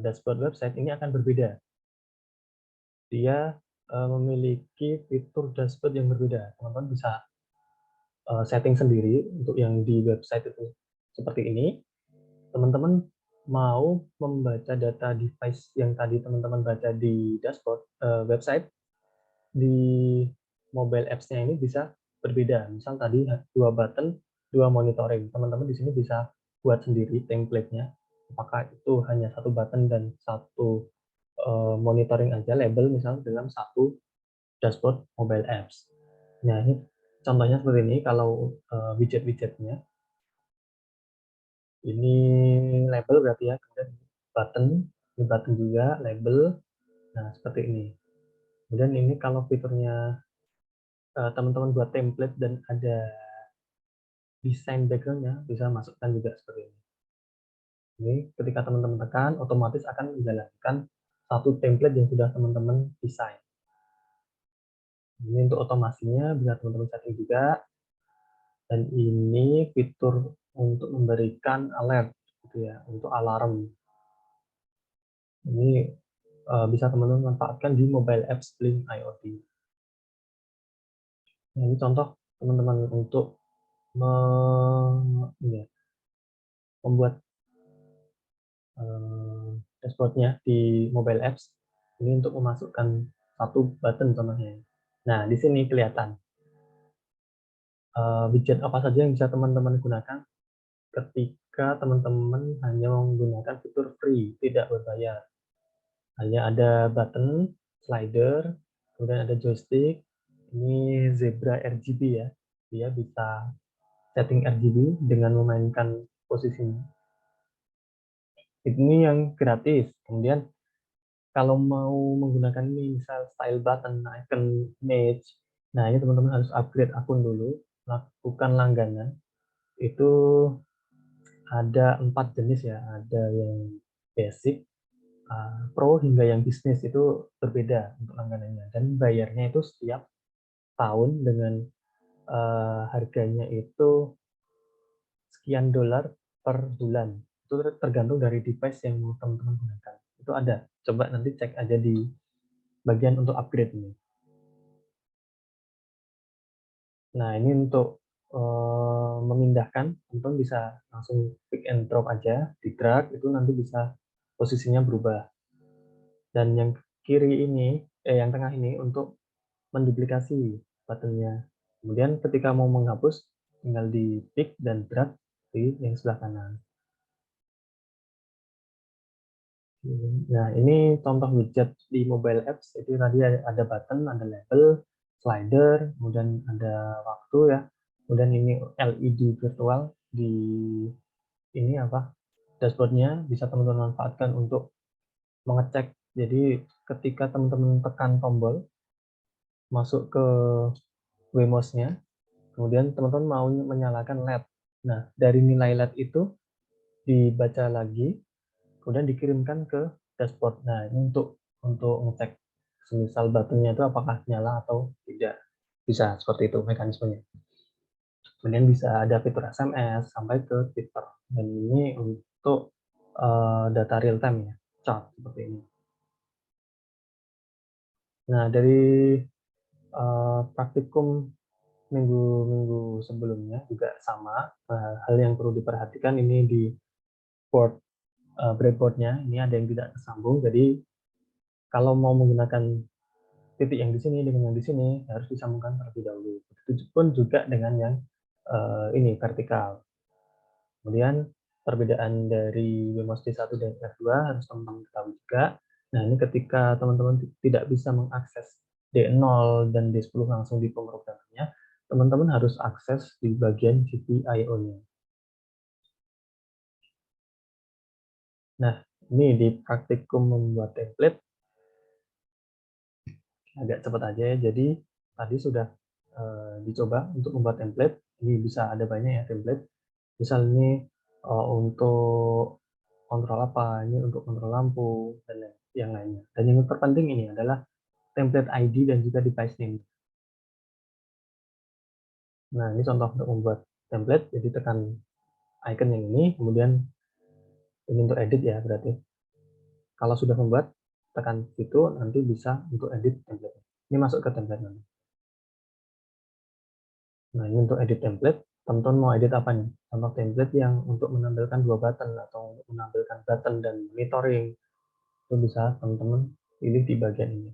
dashboard website ini akan berbeda. Dia memiliki fitur dashboard yang berbeda. Teman-teman bisa setting sendiri untuk yang di website itu seperti ini. Teman-teman mau membaca data device yang tadi teman-teman baca di dashboard website, di mobile apps-nya ini bisa berbeda. Misal tadi 2 button, 2 monitoring. Teman-teman di sini bisa buat sendiri template-nya. Apakah itu hanya 1 button dan 1 monitoring aja, label misal dalam 1 dashboard mobile apps. Nah, ini contohnya seperti ini kalau widget-widgetnya. Ini label berarti ya, kemudian button, ini button juga, label. Nah, seperti ini. Kemudian ini kalau fiturnya teman-teman buat template dan ada desain background-nya, bisa masukkan juga seperti ini. Ini ketika teman-teman tekan, otomatis akan menjalankan satu template yang sudah teman-teman desain. Ini untuk otomasinya bisa teman-teman setting juga. Dan ini fitur untuk memberikan alert, gitu ya, untuk alarm. Ini bisa teman-teman manfaatkan di mobile apps Blink IoT. Nah, ini contoh teman-teman untuk membuat dashboardnya di mobile apps. Ini untuk memasukkan 1 button contohnya. Nah, di sini kelihatan widget apa saja yang bisa teman-teman gunakan ketika teman-teman hanya menggunakan fitur free, tidak berbayar. Hanya ada button, slider, kemudian ada joystick. Ini Zebra RGB ya. Dia bisa setting RGB dengan memainkan posisinya. Ini yang gratis. Kemudian kalau mau menggunakan ini, misal style button, icon image, nah ini teman-teman harus upgrade akun dulu, lakukan langganan. Itu ada 4 jenis ya, ada yang basic, pro hingga yang bisnis, itu berbeda untuk langganannya. Dan bayarnya itu setiap tahun dengan harganya itu sekian dolar per bulan. Itu tergantung dari device yang mau teman-teman gunakan. Itu ada. Coba nanti cek aja di bagian untuk upgrade ini. Nah, ini untuk memindahkan, teman-teman bisa langsung pick and drop aja, di drag, itu nanti bisa posisinya berubah. Dan yang kiri ini, yang tengah ini untuk menduplikasi buttonnya. Kemudian ketika mau menghapus, tinggal di pick dan drag di yang sebelah kanan. Nah, ini contoh widget di mobile apps. Itu tadi ada button, ada label, slider, kemudian ada waktu ya. Kemudian ini LED virtual di ini apa? Dashboardnya bisa teman-teman manfaatkan untuk mengecek. Jadi ketika teman-teman tekan tombol masuk ke Wemos-nya, kemudian teman-teman mau menyalakan LED. Nah, dari nilai LED itu dibaca lagi, kemudian dikirimkan ke dashboard. Nah, ini untuk ngecek semisal buttonnya itu apakah nyala atau tidak. Bisa seperti itu mekanismenya. Kemudian bisa ada fitur SMS sampai ke Twitter. Dan ini untuk data real time ya, chart seperti ini. Nah, dari praktikum minggu-minggu sebelumnya juga sama. Hal yang perlu diperhatikan ini di breadboard-nya, ini ada yang tidak tersambung. Jadi kalau mau menggunakan titik yang di sini dengan yang di sini harus disambungkan terlebih dahulu. Begitu pun juga dengan yang ini vertikal. Kemudian perbedaan dari Wemos D1 dan R2 harus teman-teman ketahui juga. Nah, ini ketika teman-teman tidak bisa mengakses D0 dan D10 langsung di pemrogramannya, teman-teman harus akses di bagian GPIO-nya. Nah, ini di praktikum membuat template agak cepat aja ya. Jadi tadi sudah dicoba untuk membuat template. Ini bisa ada banyak ya template. Misal ini untuk kontrol apa, ini untuk kontrol lampu dan yang lainnya. Dan yang terpenting ini adalah template ID dan juga device name. Nah, ini contoh untuk membuat template. Jadi tekan icon yang ini, kemudian ini untuk edit ya berarti. Kalau sudah membuat, tekan situ, nanti bisa untuk edit template. Ini masuk ke template nanti. Nah, ini untuk edit template. Teman-teman mau edit apa nih? Contoh template yang untuk menampilkan 2 button atau untuk menampilkan button dan monitoring. Itu bisa teman-teman pilih di bagian ini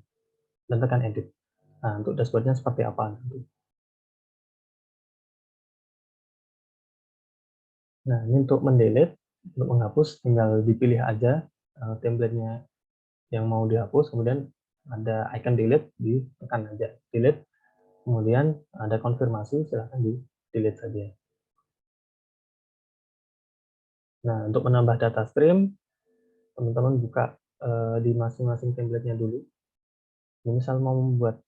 dan tekan edit. Nah, untuk dashboardnya seperti apa nanti. Nah, ini untuk mendelete, untuk menghapus, tinggal dipilih aja template-nya yang mau dihapus, kemudian ada icon delete, ditekan aja delete, kemudian ada konfirmasi, silahkan di delete saja. Nah, untuk menambah data stream, teman-teman buka di masing-masing template-nya dulu. Ini misal mau membuat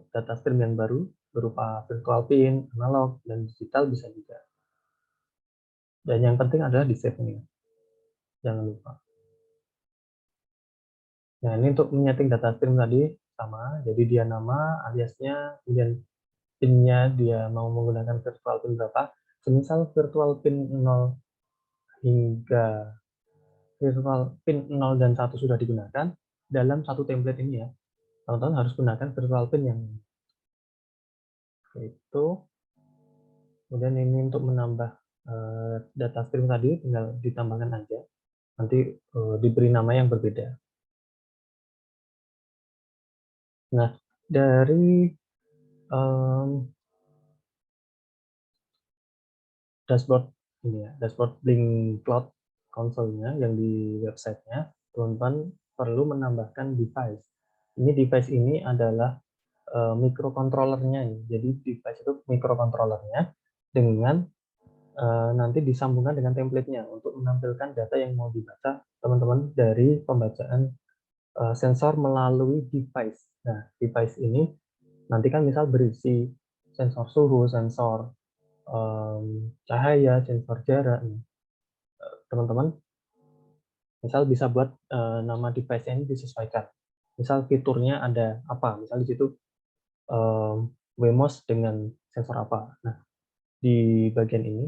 data stream yang baru, berupa virtual pin, analog, dan digital bisa juga. Dan yang penting adalah di save ini, jangan lupa. Nah, ini untuk menyeting data stream tadi sama, jadi dia nama, aliasnya, kemudian pin-nya dia mau menggunakan virtual pin berapa. Semisal virtual pin 0 hingga virtual pin 0 dan 1 sudah digunakan, dalam satu template ini ya, teman-teman harus gunakan virtual pin yang itu. Kemudian ini untuk menambah data stream tadi, tinggal ditambahkan aja. Nanti diberi nama yang berbeda. Nah, dari dashboard ini ya, dashboard Blink Cloud Console-nya yang di websitenya, teman-teman perlu menambahkan device. Ini device ini adalah microcontroller-nya. Jadi device itu microcontroller-nya dengan nanti disambungkan dengan template-nya untuk menampilkan data yang mau dibaca teman-teman dari pembacaan sensor melalui device. Nah, device ini nanti kan misal berisi sensor suhu, sensor cahaya, sensor jarak. Teman-teman misal bisa buat nama device ini disesuaikan. Misal fiturnya ada apa? Misal di situ Wemos dengan sensor apa. Nah, di bagian ini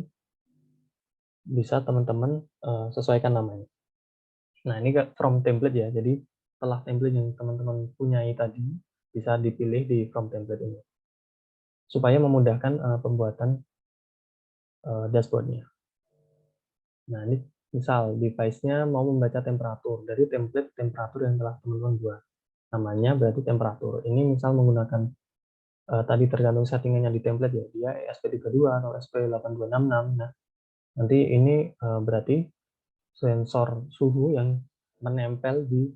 bisa teman-teman sesuaikan namanya. Nah, ini from template ya. Jadi setelah template yang teman-teman punyai tadi bisa dipilih di from template ini supaya memudahkan pembuatan dashboardnya. Nah, ini misal device-nya mau membaca temperatur dari template temperatur yang telah teman-teman buat. Namanya berarti temperatur. Ini misal menggunakan tadi tergantung settingannya di template ya, dia ESP32 atau ESP8266. Nah, nanti ini berarti sensor suhu yang menempel di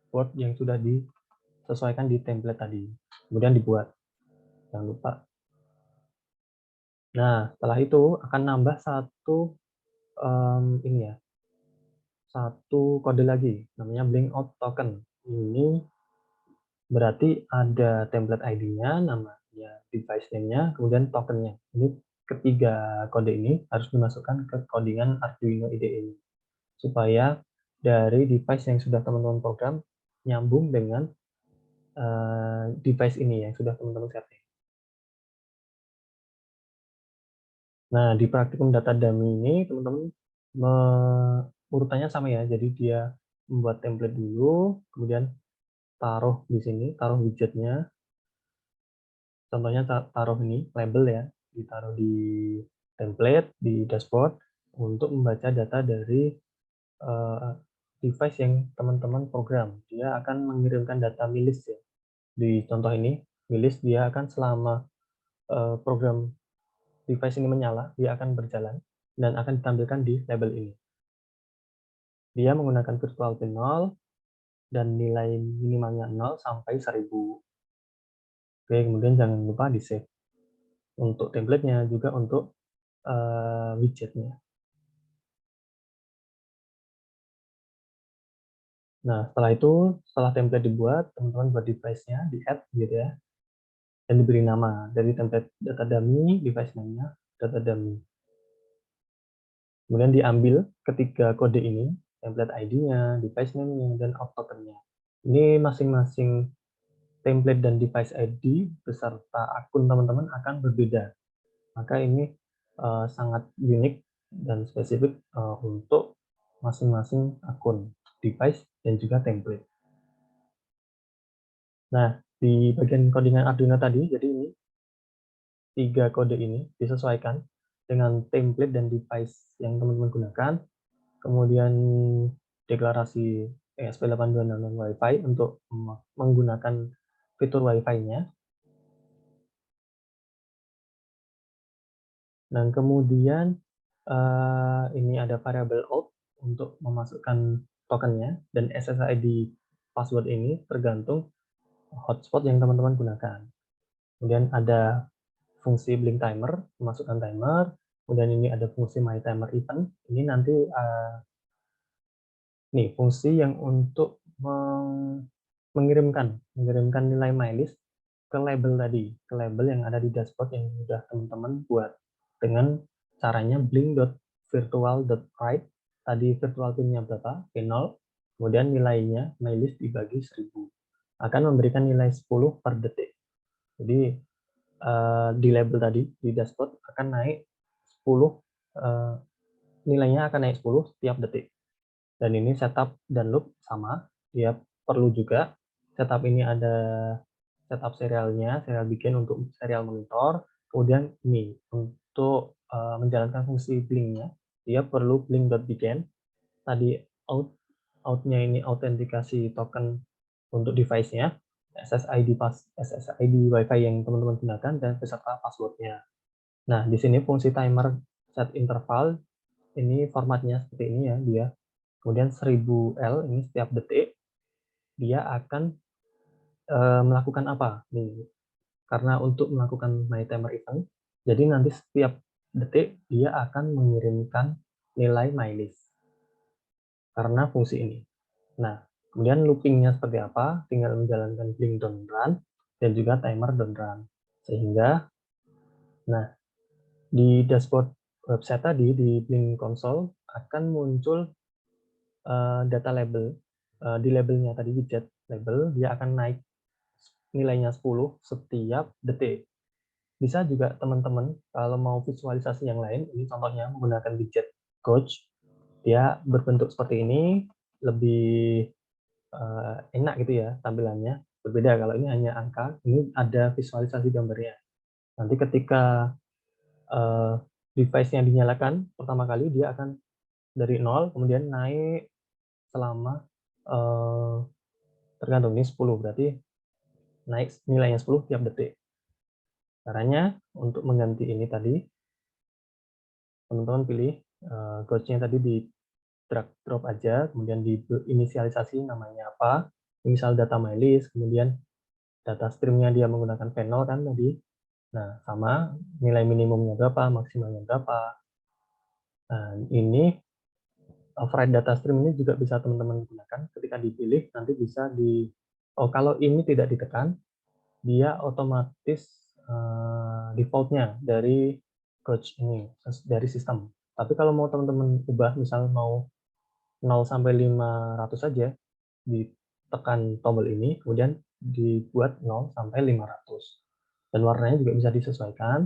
port yang sudah disesuaikan di template tadi. Kemudian dibuat. Jangan lupa. Nah, setelah itu akan nambah satu ini ya, satu kode lagi, namanya Blink Out Token. Ini berarti ada template ID-nya, namanya, device name-nya, kemudian token-nya. Ini ketiga kode ini harus dimasukkan ke codingan Arduino IDE ini, supaya dari device yang sudah teman-teman program nyambung dengan device ini yang sudah teman-teman setting. Nah, di praktikum data dummy ini teman-teman urutannya sama ya. Jadi dia membuat template dulu, kemudian taruh di sini, taruh widgetnya. Contohnya taruh ini label ya, ditaruh di template di dashboard untuk membaca data dari device yang teman-teman program. Dia akan mengirimkan data milis ya. Di contoh ini, milis dia akan selama program device ini menyala, dia akan berjalan dan akan ditampilkan di label ini. Dia menggunakan virtual pin 0 dan nilai minimalnya 0 sampai 1000. Oke, kemudian jangan lupa di save untuk template-nya, juga untuk widgetnya. Nah, setelah itu, setelah template dibuat, teman-teman buat device-nya, di-add gitu ya, dan diberi nama dari template data dummy, device name-nya, data dummy. Kemudian diambil ketiga kode ini, template ID-nya, device name-nya, dan out token-nya. Ini masing-masing template dan device ID beserta akun teman-teman akan berbeda. Maka ini sangat unik dan spesifik untuk masing-masing akun, device, dan juga template. Nah, di bagian codingan Arduino tadi, jadi ini 3 kode ini disesuaikan dengan template dan device yang teman-teman gunakan, kemudian deklarasi ESP8266 Wi-Fi untuk menggunakan fitur Wi-Fi-nya. Dan kemudian ini ada variabel out untuk memasukkan tokennya, dan SSID password ini tergantung hotspot yang teman-teman gunakan. Kemudian ada fungsi blink timer, memasukkan timer. Kemudian ini ada fungsi my timer event. Ini nanti nih fungsi yang untuk mengirimkan nilai mylist ke label tadi, ke label yang ada di dashboard yang sudah teman-teman buat dengan caranya blink.virtual.write. Tadi virtual pin-nya berapa? P0. Kemudian nilainya mylist dibagi 1000. Akan memberikan nilai 10 per detik. Jadi di label tadi di dashboard akan naik 10, nilainya akan naik 10 setiap detik. Dan ini setup dan loop sama, dia perlu juga setup ini ada setup serialnya, serial bikin untuk serial monitor. Kemudian ini untuk menjalankan fungsi blink-nya, dia perlu blink.begin. Tadi out-nya ini autentikasi token untuk device-nya, SSID Wi-Fi yang teman-teman gunakan, dan beserta password-nya. Nah, di sini fungsi timer set interval, ini formatnya seperti ini ya, dia. Kemudian 1000L ini setiap detik, dia akan melakukan apa? Nih, karena untuk melakukan my timer event, jadi nanti setiap detik dia akan mengirimkan nilai mylist karena fungsi ini. Nah, kemudian loopingnya seperti apa? Tinggal menjalankan blink don't run dan juga timer don't run. Sehingga, nah, di dashboard website tadi, di Blink Console, akan muncul data label. Di labelnya tadi, widget label, dia akan naik nilainya 10 setiap detik. Bisa juga teman-teman, kalau mau visualisasi yang lain, ini contohnya menggunakan widget coach, dia berbentuk seperti ini, lebih enak gitu ya tampilannya. Berbeda kalau ini hanya angka, ini ada visualisasi gambarnya. Nanti ketika device-nya dinyalakan pertama kali, dia akan dari 0 kemudian naik selama tergantung ini 10, berarti naik nilainya 10 tiap detik. Caranya untuk mengganti ini tadi, teman-teman pilih coach-nya tadi di drag drop aja, kemudian di inisialisasi namanya apa, misal data mylist, kemudian data streamnya dia menggunakan V0 kan tadi. Nah, sama nilai minimumnya berapa, maksimalnya berapa. Nah, ini override data stream ini juga bisa teman-teman gunakan ketika dipilih, nanti bisa kalau ini tidak ditekan, dia otomatis defaultnya dari coach ini, dari sistem. Tapi kalau mau teman-teman ubah, misal mau 0 sampai 500 saja, ditekan tombol ini, kemudian dibuat 0 sampai 500. Dan warnanya juga bisa disesuaikan.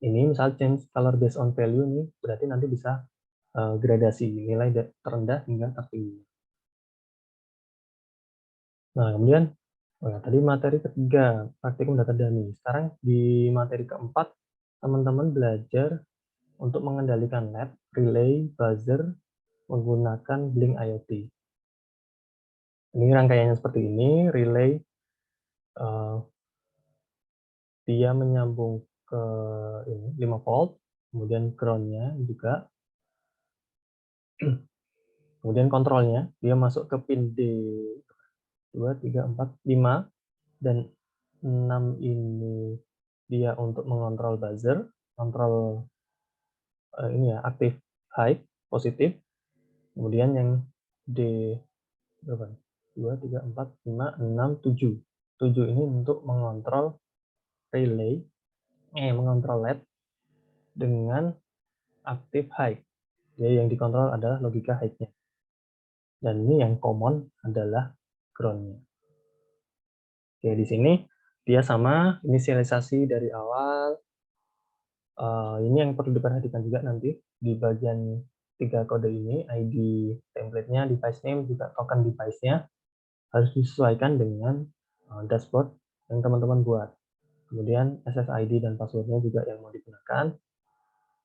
Ini misal change color based on value ini, berarti nanti bisa gradasi nilai terendah hingga tertinggi. Nah, kemudian tadi materi ketiga, praktikum data dummy. Sekarang di materi keempat, teman-teman belajar untuk mengendalikan LED, relay, buzzer menggunakan Blink IoT. Ini rangkaiannya seperti ini, relay dia menyambung ke 5 volt, kemudian ground-nya juga. Kemudian kontrolnya, dia masuk ke pin D 2, 3, 4, 5, dan 6 ini dia untuk mengontrol buzzer, kontrol ini ya, aktif, high, positif. Kemudian yang D berapa? 2, 3, 4, 5, 6, 7. 7 ini untuk mengontrol relay, mengontrol LED dengan aktif high. Jadi yang dikontrol adalah logika high-nya. Dan ini yang common adalah ground-nya. Oke, di sini dia sama inisialisasi dari awal. Ini yang perlu diperhatikan juga nanti di bagian 3 kode ini, ID template-nya, device name, juga token device-nya harus disesuaikan dengan dashboard yang teman-teman buat. Kemudian SSID dan passwordnya juga yang mau digunakan.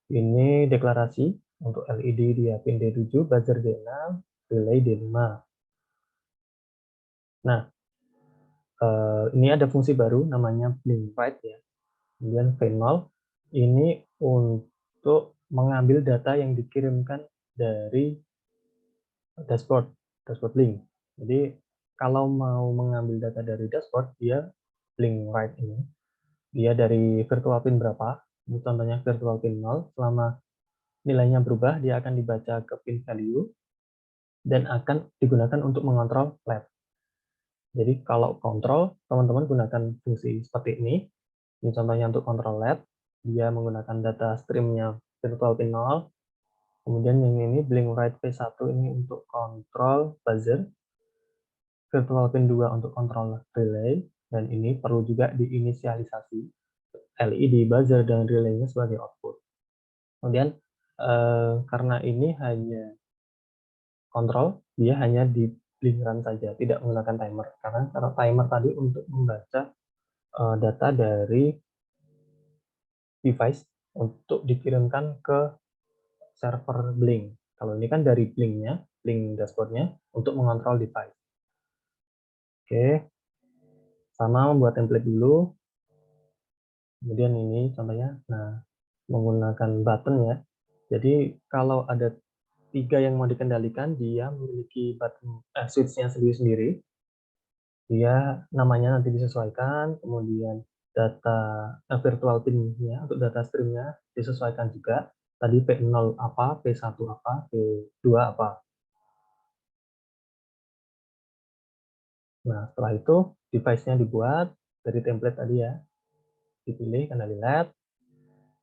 Ini deklarasi untuk LED dia pin D7, buzzer D6, relay D5. Nah, ini ada fungsi baru namanya blink right ya. Kemudian V0 ini untuk mengambil data yang dikirimkan dari dashboard blink. Jadi kalau mau mengambil data dari dashboard, dia blink right ini. Dia dari virtual pin berapa? Ini contohnya virtual pin 0. Selama nilainya berubah, dia akan dibaca ke pin value dan akan digunakan untuk mengontrol LED. Jadi kalau kontrol, teman-teman gunakan fungsi seperti ini. Ini contohnya untuk kontrol LED. Dia menggunakan data streamnya virtual pin 0. Kemudian yang ini blink right P1 ini untuk kontrol buzzer. Virtual pin 2 untuk kontrol relay. Dan ini perlu juga diinisialisasi LED, buzzer, dan relaynya sebagai output. Kemudian karena ini hanya kontrol, dia hanya di blink run saja, tidak menggunakan timer. Karena timer tadi untuk membaca data dari device untuk dikirimkan ke server blink. Kalau ini kan dari blinknya, blink dashboardnya untuk mengontrol device. Oke, sama membuat template dulu. Kemudian ini contohnya, nah menggunakan button ya. Jadi kalau ada 3 yang mau dikendalikan, dia memiliki button switch-nya sendiri-sendiri. Dia namanya nanti disesuaikan, kemudian data virtual pin-nya untuk data stream-nya disesuaikan juga. Tadi P0 apa, P1 apa, P2 apa. Nah, setelah itu device-nya dibuat dari template tadi ya. Dipilih kendali LED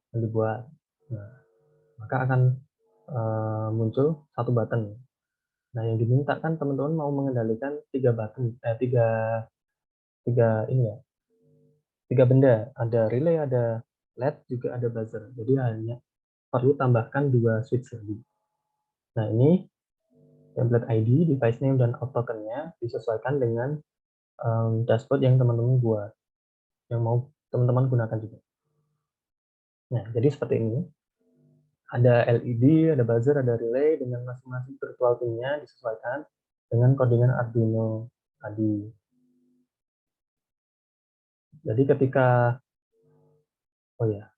dan dibuat. Nah, maka akan muncul satu button. Nah, yang diminta kan teman-teman mau mengendalikan 3 button, tiga ini ya, 3 benda. Ada relay, ada LED, juga ada buzzer. Jadi hanya perlu tambahkan 2 switch lagi. Nah, ini template ID, device name, dan auth token-nya disesuaikan dengan dashboard yang teman-teman buat, yang mau teman-teman gunakan juga. Nah, jadi seperti ini. Ada LED, ada buzzer, ada relay, dengan masing-masing virtual pin-nya disesuaikan dengan codingan Arduino tadi. Jadi ketika, oh ya,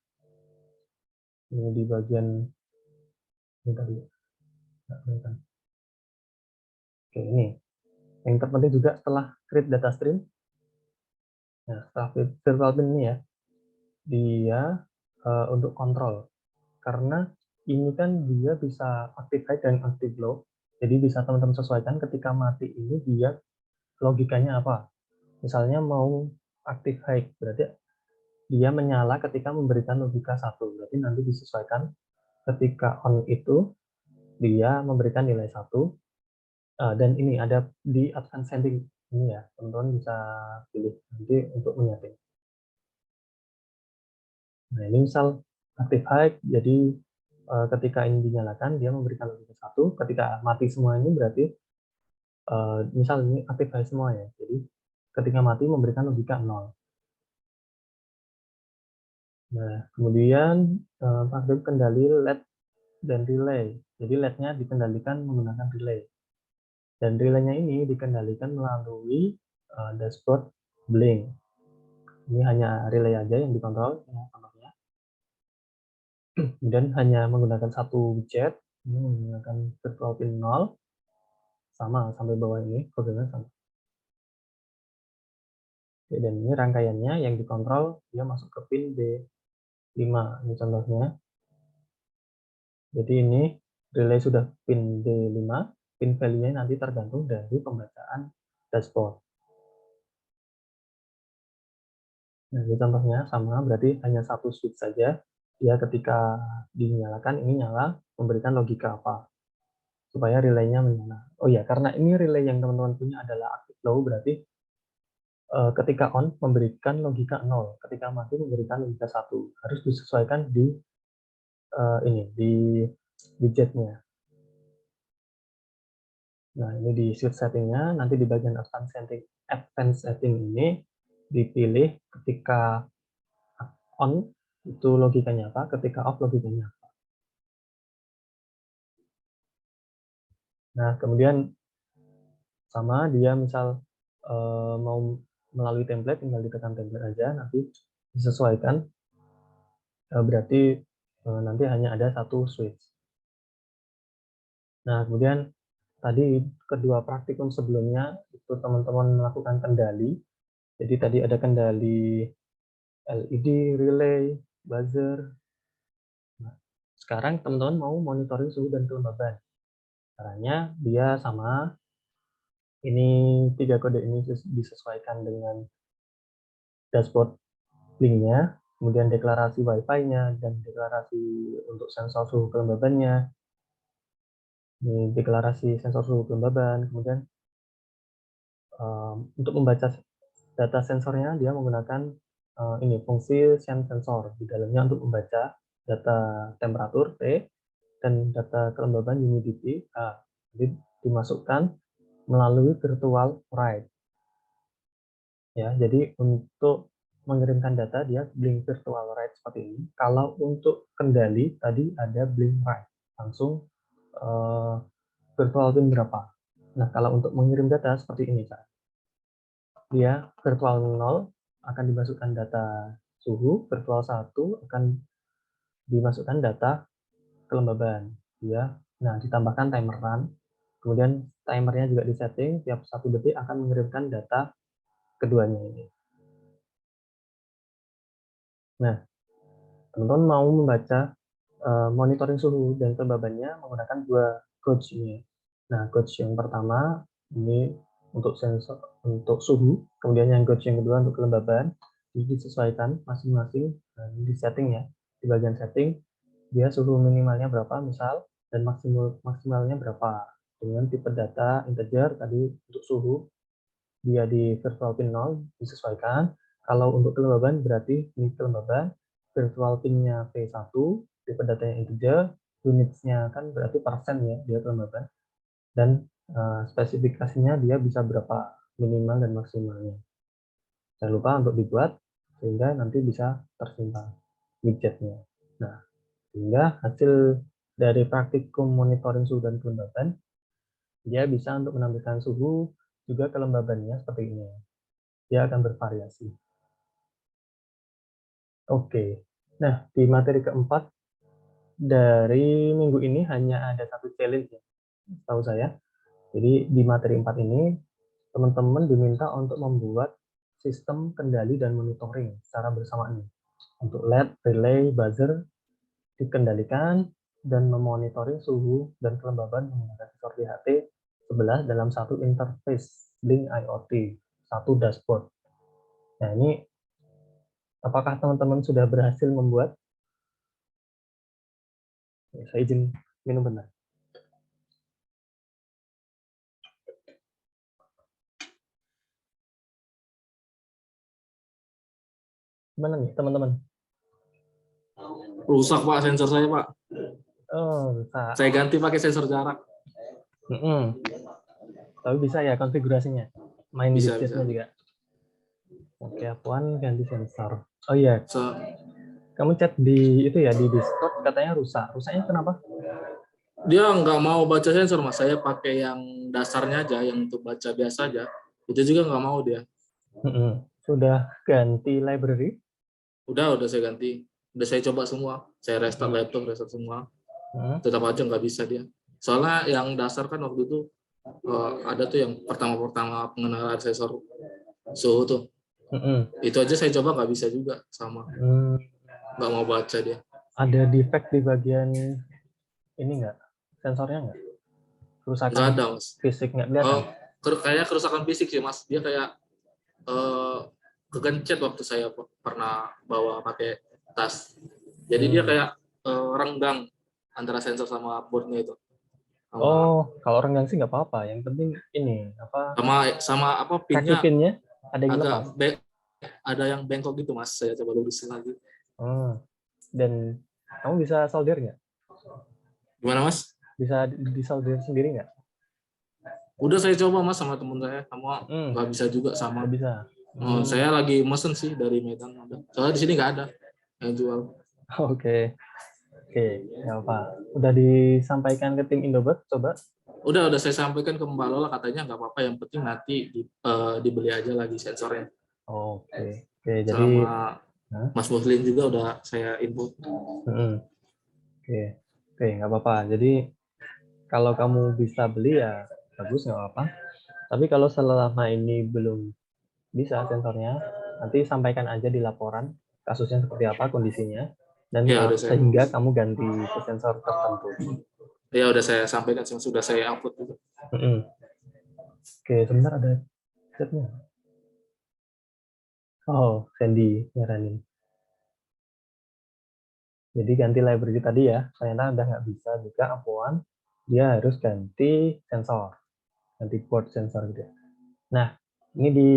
ini di bagian ini tadi. Oke, ini. Yang terpenting juga setelah create data stream, nah setelah virtual pin ini ya, dia untuk kontrol. Karena ini kan dia bisa active high dan active low. Jadi bisa teman-teman sesuaikan ketika mati ini dia logikanya apa. Misalnya mau active high, berarti dia menyala ketika memberikan logika 1. Berarti nanti disesuaikan ketika on itu dia memberikan nilai 1. Dan ini ada di advanced setting ini ya, teman-teman bisa pilih nanti untuk menyeting. Nah, ini misal active high, jadi ketika ini dinyalakan dia memberikan logika 1. Ketika mati semua ini berarti misal ini active high semua ya, jadi ketika mati memberikan logika 0. Nah, kemudian pakai kendali LED dan relay. Jadi LED-nya dikendalikan menggunakan relay. Dan relaynya ini dikendalikan melalui dashboard blink. Ini hanya relay aja yang dikontrol ya, contohnya. Kemudian hanya menggunakan satu widget, ini menggunakan virtual pin 0, sama sampai bawah ini, kodenya sama. Oke, dan ini rangkaiannya yang dikontrol, dia masuk ke pin D5, ini contohnya. Jadi ini relay sudah pin D5, pin value-nya nanti tergantung dari pembacaan dashboard. Nah, ini contohnya sama, berarti hanya satu switch saja. Dia ketika dinyalakan, ini nyala, memberikan logika apa, supaya relaynya menyala. Oh ya, karena ini relay yang teman-teman punya adalah active low, berarti ketika on memberikan logika 0, ketika mati memberikan logika 1. Harus disesuaikan di ini, di widgetnya. Nah, ini di switch settingnya, nanti di bagian advanced setting ini dipilih ketika on itu logikanya apa, ketika off logikanya apa. Nah, kemudian sama dia misal mau melalui template, tinggal ditekan template aja, nanti disesuaikan, berarti nanti hanya ada satu switch. Nah, kemudian tadi kedua praktikum sebelumnya itu teman-teman melakukan kendali. Jadi tadi ada kendali LED, relay, buzzer. Nah, sekarang teman-teman mau monitoring suhu dan kelembaban. Caranya dia sama. Ini 3 kode ini disesuaikan dengan dashboard Blink-nya, kemudian deklarasi Wi-Fi-nya, dan deklarasi untuk sensor suhu kelembabannya. Ini deklarasi sensor suhu kelembaban, kemudian untuk membaca data sensornya dia menggunakan ini fungsi sense sensor di dalamnya untuk membaca data temperatur T dan data kelembaban humidity H. Jadi dimasukkan melalui virtual write. Ya, jadi untuk mengirimkan data dia Blink virtual write seperti ini. Kalau untuk kendali tadi ada Blink write, langsung virtual pin berapa. Nah, kalau untuk mengirim data seperti ini, Kak. Dia virtual 0 akan dimasukkan data suhu, virtual 1 akan dimasukkan data kelembaban. Ya. Nah, ditambahkan timer run. Kemudian timernya juga disetting, tiap 1 detik akan mengirimkan data keduanya ini. Nah, teman-teman mau membaca monitoring suhu dan kelembabannya menggunakan 2 gauge ini. Nah, gauge yang pertama ini untuk sensor untuk suhu, kemudian yang gauge yang kedua untuk kelembaban. Ini disesuaikan masing-masing di setting ya. Di bagian setting dia suhu minimalnya berapa misal dan maksimalnya berapa. Dengan tipe data integer tadi untuk suhu dia di virtual pin 0 disesuaikan. Kalau untuk kelembaban berarti ini kelembaban, virtual pinnya P1, tipe datanya integer, unitsnya kan berarti persen ya dia kelembaban, dan spesifikasinya dia bisa berapa minimal dan maksimalnya. Jangan lupa untuk dibuat sehingga nanti bisa tersimpan widgetnya. Nah, sehingga hasil dari praktikum monitoring suhu dan kelembaban dia bisa untuk menampilkan suhu juga kelembabannya seperti ini. Dia akan bervariasi. Oke. Nah, di materi keempat dari minggu ini hanya ada satu challenge ya, tahu saya. Jadi di materi 4 ini teman-teman diminta untuk membuat sistem kendali dan monitoring secara bersamaan. Untuk LED, relay, buzzer dikendalikan dan memonitoring suhu dan kelembaban menggunakan sensor DHT11 dalam satu interface Blink IoT, satu dashboard. Nah, ini apakah teman-teman sudah berhasil membuat? Saya izin minum bentar. Gimana nih teman-teman? Rusak Pak sensor saya Pak. Oh, bisa. Saya ganti pakai sensor jarak. Tapi bisa ya konfigurasinya. Main Bisa, bisnisnya bisa. juga. Oke, Puan ganti sensor. Oh iya. Kamu chat di itu ya di Discord katanya rusak. Rusaknya kenapa? Dia nggak mau baca sensor Mas. Saya pakai yang dasarnya aja, yang untuk baca biasa aja. Itu juga nggak mau dia. Sudah ganti library? Udah saya ganti. Udah saya coba semua. Saya restart laptop, restart semua. Tetap aja nggak bisa dia. Soalnya yang dasar kan waktu itu ada tuh yang pertama-pertama pengenalan sensor suhu tuh. Itu aja saya coba nggak bisa juga sama. Nggak mau baca dia. Ada defect di bagian ini nggak? Sensornya nggak? Kerusakan Nggak ada, Mas. fisik nggak kelihatan? Kayak kerusakan fisik sih, Mas. Dia kayak kegencet waktu saya pernah bawa pakai tas. Jadi dia kayak renggang antara sensor sama boardnya itu. Kalau renggang sih nggak apa-apa. Yang penting ini apa? Sama apa Kaki pinnya ada yang lepas. Ada yang bengkok gitu Mas. Saya coba lurusin lagi. Dan kamu bisa solder nggak? Gimana Mas? Bisa disolder sendiri nggak? Udah saya coba Mas sama temen saya. Sama nggak bisa juga sama. Nggak bisa. Saya lagi mesen sih dari Medan. Soalnya di sini nggak ada. yang jual. Oke, nggak apa. Udah disampaikan ke tim Indobot, coba. Udah saya sampaikan ke Mbak Lola, katanya nggak apa-apa, yang penting nanti dibeli aja lagi sensornya. Oke, jadi Sama Mas Muslim juga udah saya input. Oke, nggak apa-apa. Jadi kalau kamu bisa beli ya bagus, nggak apa-apa. Tapi kalau selama ini belum bisa sensornya, nanti sampaikan aja di laporan kasusnya seperti apa kondisinya, dan Ya, sehingga kamu ganti ke sensor tertentu. Ya udah saya sampaikan, sudah saya upload juga. Oke, sebentar ada chatnya. Oh, Sandy nyaranin. Jadi ganti library tadi ya, ternyata udah nggak bisa juga Apoan, dia harus ganti sensor, ganti port sensor gitu. Nah, ini di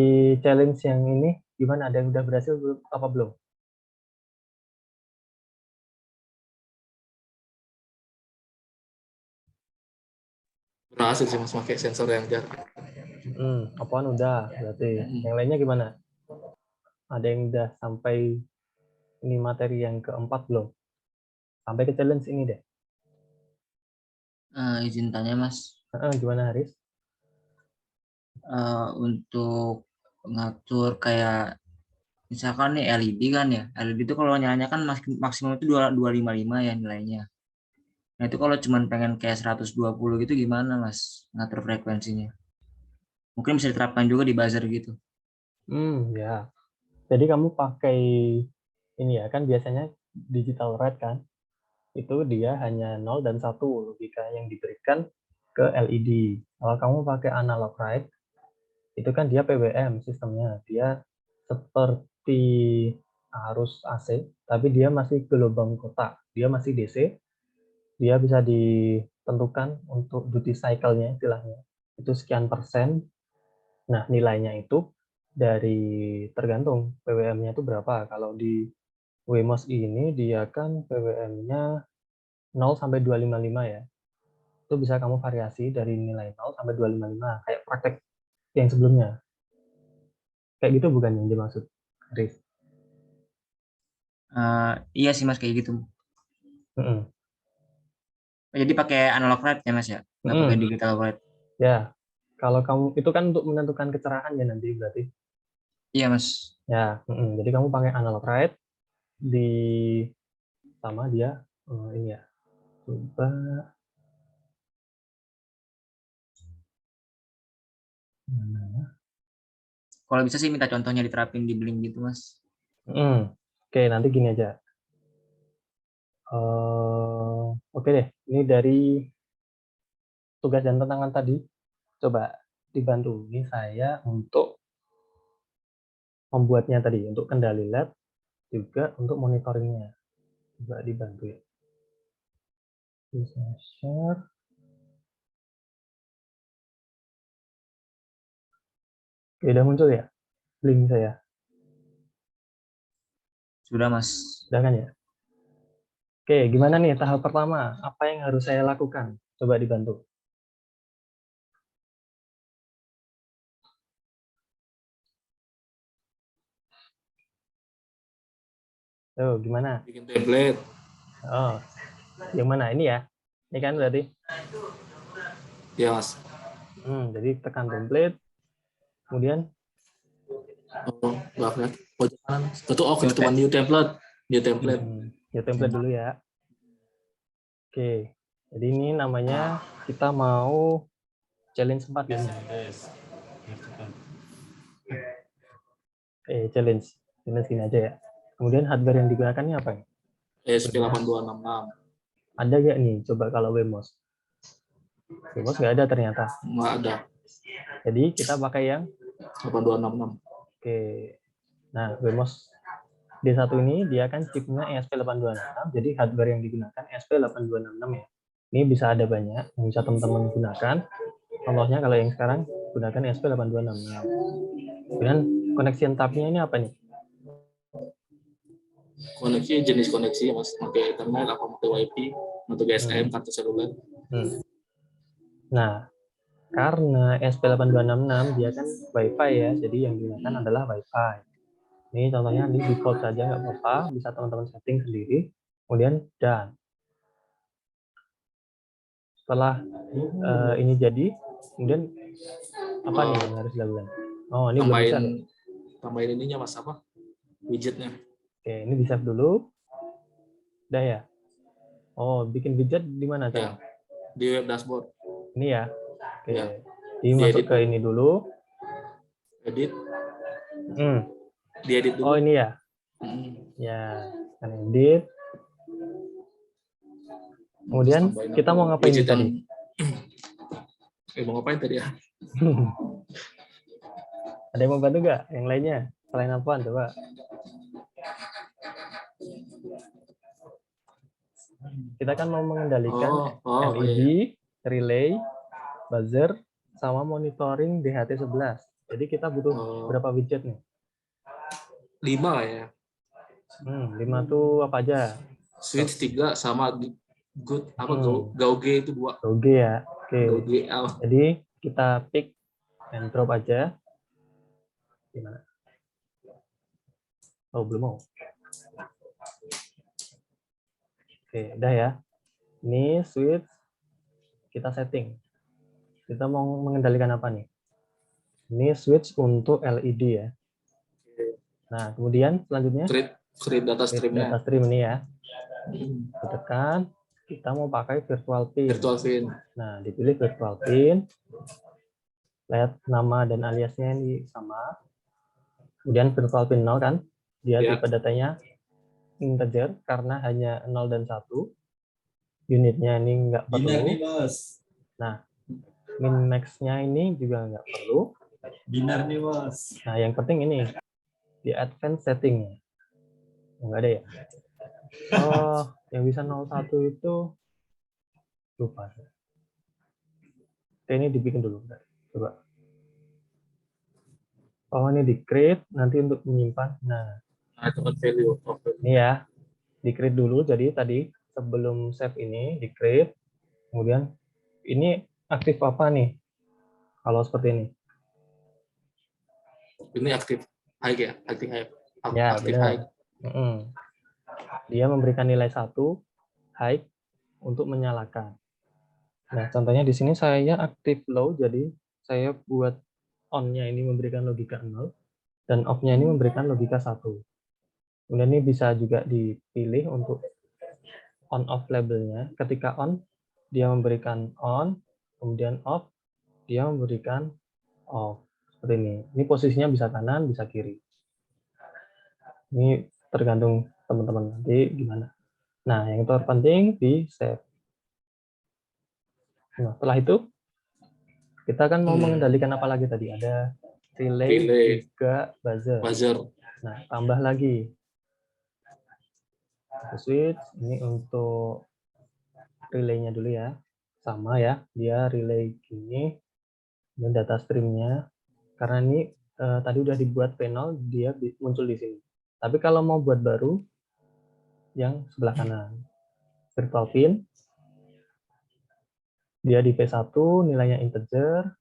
challenge yang ini gimana? Ada yang udah berhasil apa belum? Berhasil sih Mas pakai sensor yang jarak. Apaan udah berarti. Yang lainnya gimana? Ada yang udah sampai ini materi yang keempat belum? Sampai ke challenge ini deh. Izin tanya Mas. Gimana Haris? Untuk ngatur kayak misalkan nih LED kan ya. LED itu kalau nyalanya kan maksimum itu 255 ya nilainya. Nah itu kalau cuman pengen kayak 120 gitu gimana Mas ngatur frekuensinya? Mungkin bisa diterapkan juga di buzzer gitu. Ya. Jadi kamu pakai ini ya, kan biasanya digital red kan? Itu dia hanya 0 dan 1 logika yang diberikan ke LED. Kalau kamu pakai analog red, itu kan dia PWM sistemnya. Dia seperti arus AC, tapi dia masih gelombang kotak. Dia masih DC. Dia bisa ditentukan untuk duty cycle-nya istilahnya. Itu sekian persen. Nah, nilainya itu dari tergantung PWM-nya itu berapa. Kalau di Wemos ini dia kan PWM-nya 0 sampai 255 ya. Itu bisa kamu variasi dari nilai 0 sampai 255 kayak praktek yang sebelumnya. Kayak gitu bukan yang dimaksud, Riz? Iya sih Mas kayak gitu. Jadi pakai analog red ya Mas ya, nggak pakai digital red. Ya, kalau kamu itu kan untuk menentukan kecerahan ya nanti berarti. Iya Mas. Ya, jadi kamu pakai analog red di sama dia ini ya. Coba Kalau bisa sih minta contohnya diterapin di Blink gitu Mas. Oke, nanti gini aja. Oke deh, ini dari tugas dan tantangan tadi, coba dibantu. Ini saya untuk membuatnya tadi, untuk kendali LED, juga untuk monitoringnya. Coba dibantu ya. Bisa share. Oke, udah muncul ya link saya? Sudah Mas. Sudah kan ya? Oke, gimana nih tahap pertama? Apa yang harus saya lakukan? Coba dibantu. Gimana? Bikin template. Oh, yang mana? Ini ya? Ini kan berarti? Ya Mas. Jadi tekan template, kemudian? Maaf ya. Pojok kanan. Itu cuma new template. New template. New template dulu ya. Oke, jadi ini namanya kita mau challenge 4 ya. Challenge gini aja ya. Kemudian hardware yang digunakan ini apa? ESP8266. Ada nggak nih? Coba kalau Wemos. Wemos nggak ada ternyata. Nggak ada. Jadi kita pakai yang 8266. Oke. Nah, Wemos D1 ini dia kan chipnya ESP8266, jadi hardware yang digunakan ESP8266 ya. Ini bisa ada banyak yang bisa teman-teman gunakan. Contohnya kalau yang sekarang gunakan ESP8266. Kemudian connection type-nya ini apa nih? Koneksi jenis koneksi ya Mas, pakai Ethernet apa pakai WiFi untuk GSM kartu seluler. Nah, karena ESP8266 dia kan WiFi ya, jadi yang digunakan adalah WiFi. Ini contohnya di default saja nggak apa-apa, bisa teman-teman setting sendiri. Kemudian done. Setelah ini jadi, kemudian apa nih yang harus dilakukan? Oh, ini belum bisa. Tambahin ininya Mas apa? Widgetnya. Oke, ini di save dulu. Udah ya. Oh, bikin widget di mana Ya, coba? di web dashboard. Ini ya. Oke. Ya. Masuk ke ini dulu. Edit. Hmm. Diedit dulu. Oh, ini ya. Ya, kan edit. Kemudian kita mau ngapain tadi? Mau ngapain tadi ya? Ada yang mau bantu nggak? Yang lainnya? Selain apaan coba? Kita kan mau mengendalikan LED, relay, buzzer, sama monitoring DHT11. Jadi kita butuh berapa widget nih? 5 ya. 5 tuh apa aja? Switch 3 sama good apa Gauge itu 2. Gauge ya. Oke. Gauge. Jadi kita pick and drop aja. Gimana? Oh, belum mau. Oke, udah ya. Ini switch kita setting. Kita mau mengendalikan apa nih? Ini switch untuk LED ya. Nah, kemudian selanjutnya create data streamnya. Data stream ini ya. Tekan, kita mau pakai virtual pin. Nah, dipilih virtual pin. Lihat nama dan aliasnya ini sama. Kemudian virtual pin 0 kan? Dia tipe datanya integer karena hanya 0 dan 1. Unitnya ini nggak perlu. Nah, min max-nya ini juga nggak perlu. Binar nih, Bos. Nah, yang penting ini di advanced setting-nya. Enggak ada ya? Oh, yang bisa 01 itu lupa. Oke, ini dibikin dulu. Coba. Oh, ini di create nanti untuk menyimpan. Nah, itu value. Ini ya. Di create dulu. Jadi tadi sebelum save ini di create. Kemudian ini aktif apa nih? Kalau seperti ini. Ini aktif high ya, aktif high. Ya, aktif benar. high. Dia memberikan nilai 1 high untuk menyalakan. Nah, contohnya di sini saya aktif low, jadi saya buat on-nya ini memberikan logika 0 dan off-nya ini memberikan logika 1. Kemudian ini bisa juga dipilih untuk on-off labelnya. Ketika on, dia memberikan on, kemudian off, dia memberikan off. Seperti ini. Ini posisinya bisa kanan, bisa kiri. Ini tergantung teman-teman nanti gimana. Nah, yang terpenting di save. Nah, setelah itu kita kan mau mengendalikan apa lagi tadi? Ada relay, juga buzzer. Nah, tambah lagi. Switch ini untuk relay-nya dulu ya. Sama ya, dia relay gini. Dan data stream-nya karena ini tadi udah dibuat panel, dia muncul di sini. Tapi kalau mau buat baru yang sebelah kanan. Virtual pin. Dia di P1, nilainya integer.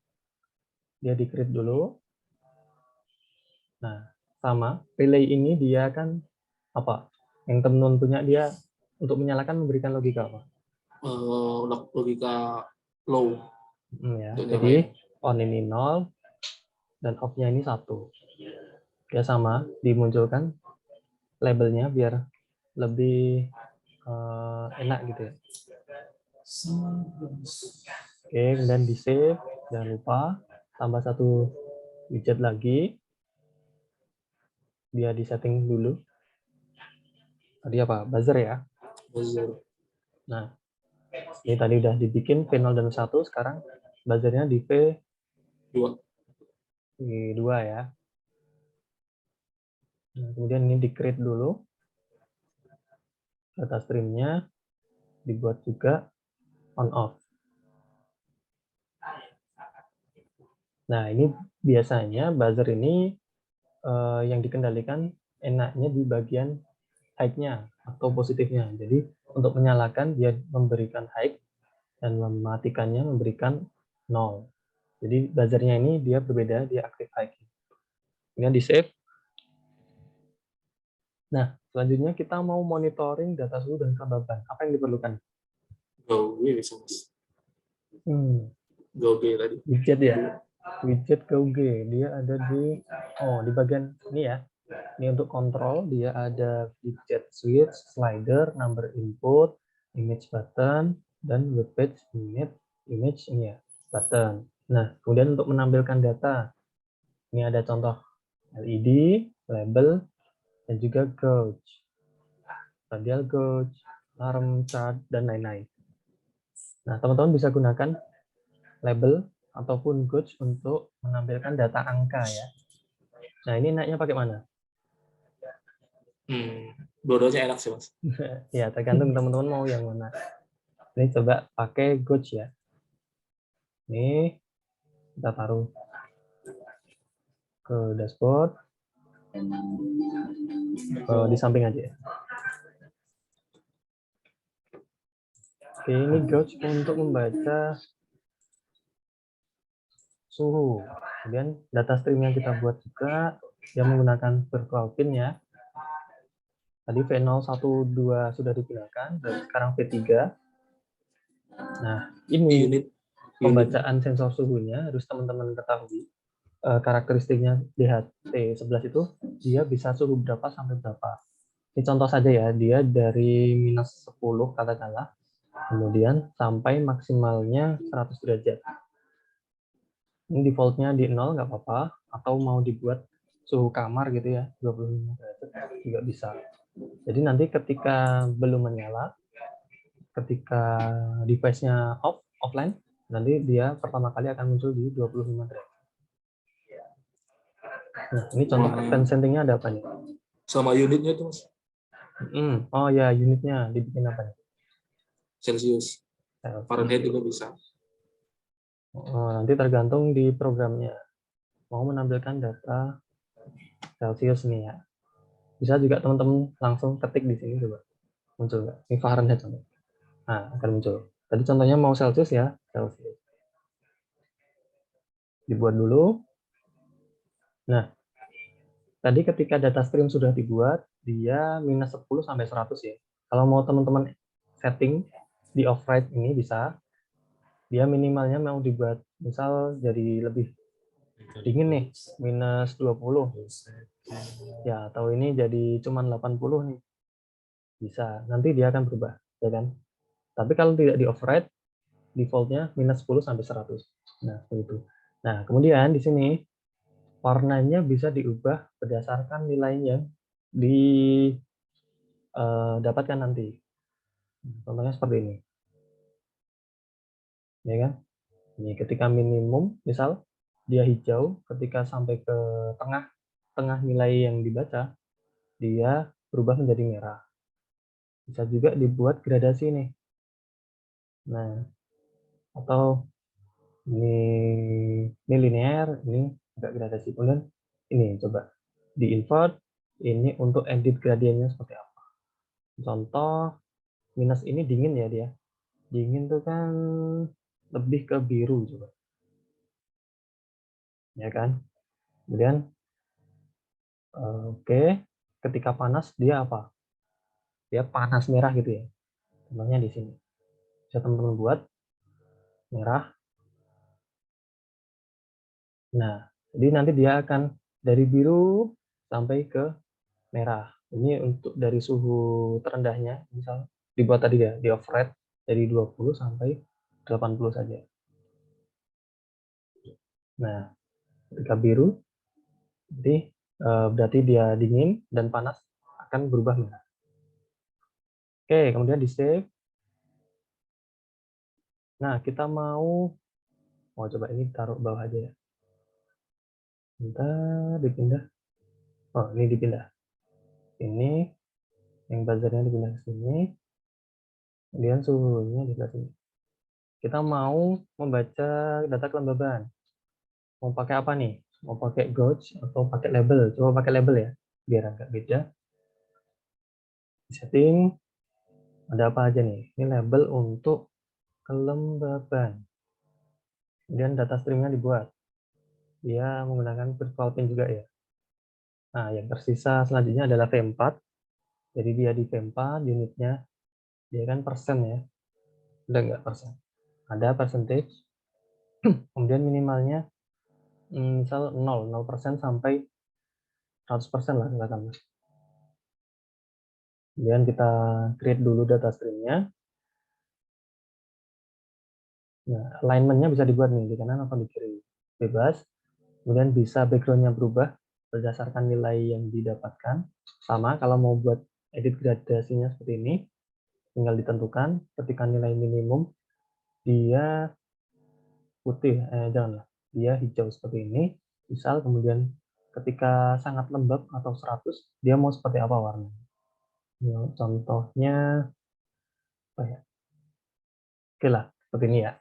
Dia di-create dulu. Nah, sama. Relay ini dia kan apa? Yang teman-teman punya dia untuk menyalakan memberikan logika apa? Logika low. Ya. Jadi on ini 0 dan off-nya ini 1. Ya sama, dimunculkan labelnya biar lebih enak gitu ya. Oke, kemudian di save, jangan lupa tambah 1 widget lagi. Dia di setting dulu. Tadi apa? Buzzer ya. Buzzer. Nah, ini tadi udah dibikin P0 dan 1, sekarang buzzernya di P2. P2 ya. Nah, kemudian ini di-create dulu. Data stream-nya dibuat juga on-off. Nah, ini biasanya buzzer ini yang dikendalikan enaknya di bagian high-nya atau positifnya. Jadi, untuk menyalakan dia memberikan high dan mematikannya memberikan 0. Jadi, buzzernya ini dia berbeda, dia aktif high. Kemudian di-save. Nah, selanjutnya kita mau monitoring data suhu dan kelembaban. Apa yang diperlukan? GoG bisa mas. GoG tadi. Widget ya. Widget GoG. Dia ada di bagian ini ya. Ini untuk kontrol, dia ada widget switch, slider, number input, image button, dan web page image ini ya, button. Nah, kemudian untuk menampilkan data, ini ada contoh LED, label, dan juga gauge, radial gauge, alarm chart, dan lain-lain. Nah, teman-teman bisa gunakan label ataupun gauge untuk menampilkan data angka ya. Nah, ini naiknya pakai mana? Dua-duanya enak sih mas. Ya, tergantung teman-teman mau yang mana. Ini coba pakai gauge ya. Ini kita taruh ke dashboard. Di samping aja ya. Oke, ini gauge untuk membaca suhu. Kemudian data stream yang kita buat juga yang menggunakan virtual pin ya. Tadi V012 sudah digunakan, dan sekarang V3. Nah, ini pembacaan sensor suhunya harus teman-teman ketahui. Karakteristiknya DHT11 itu dia bisa suhu berapa sampai berapa. Ini contoh saja ya, dia dari -10 katakanlah, kemudian sampai maksimalnya 100 derajat. Ini defaultnya di 0 nggak apa-apa, atau mau dibuat suhu kamar gitu ya, 25 derajat juga bisa. Jadi nanti ketika belum menyala, ketika device-nya offline, nanti dia pertama kali akan muncul di 25 derajat. Nah, ini contoh advance setting-nya ada apa nih? Sama unitnya tuh mas. Oh ya, unitnya dibikin apa nih? Celsius. Fahrenheit juga bisa. Nanti tergantung di programnya. Mau menampilkan data Celsius nih ya. Bisa juga teman-teman langsung ketik di sini coba. Muncul nggak? Ini Fahrenheit contoh. Nah, akan muncul. Tadi contohnya mau Celsius ya, Celsius. Dibuat dulu. Nah, tadi ketika data stream sudah dibuat, dia -10 sampai 100 ya. Kalau mau teman-teman setting di override ini bisa. Dia minimalnya mau dibuat misal jadi lebih dingin nih, -20. Ya, atau ini jadi cuma 80 nih. Bisa. Nanti dia akan berubah, ya kan? Tapi kalau tidak di override, defaultnya -10 sampai 100. Nah, seperti itu. Nah, kemudian di sini warnanya bisa diubah berdasarkan nilai yang didapatkan nanti. Contohnya seperti ini. Ya kan? Ini ketika minimum, misal dia hijau, ketika sampai ke tengah nilai yang dibaca, dia berubah menjadi merah. Bisa juga dibuat gradasi nih. Nah, atau ini linear, ini agak gradasi. Kemudian ini coba di invert, ini untuk edit gradiennya seperti apa. Contoh minus ini dingin ya dia. Dingin tuh kan lebih ke biru coba. Ya kan? Kemudian oke, ketika panas dia apa? Dia panas merah gitu ya. Contohnya di sini. Bisa teman-teman buat merah. Nah, jadi nanti dia akan dari biru sampai ke merah. Ini untuk dari suhu terendahnya, misal dibuat tadi ya, di override dari 20 sampai 80 saja. Nah, ketika biru, jadi berarti dia dingin dan panas akan berubah merah. Oke, kemudian di save. Nah, kita mau coba ini taruh bawah aja ya. Bentar, dipindah. Oh, ini dipindah. Ini yang buzzernya dipindah ke sini. Kemudian suhunya di sini. Kita mau membaca data kelembaban. Mau pakai apa nih? Mau pakai gauge atau pakai label? Coba pakai label ya, biar agak beda. Setting, ada apa aja nih? Ini label untuk kelembaban. Kemudian data streamnya dibuat. Dia menggunakan virtual pin juga ya. Nah, yang tersisa selanjutnya adalah V4. Jadi dia di V4 unitnya, dia kan persen ya. Udah nggak persen. Ada percentage, kemudian minimalnya misal 0% sampai 100% lah katakanlah. Kemudian kita create dulu data streamnya. Nah, alignment-nya bisa dibuat nih di kanan atau di kiri. Bebas. Kemudian bisa background-nya berubah berdasarkan nilai yang didapatkan. Sama kalau mau buat edit gradasinya seperti ini, tinggal ditentukan ketika nilai minimum dia putih, janganlah, dia hijau seperti ini. Misal kemudian ketika sangat lembab atau 100, dia mau seperti apa warnanya. Contohnya, apa ya? Oke lah, seperti ini ya.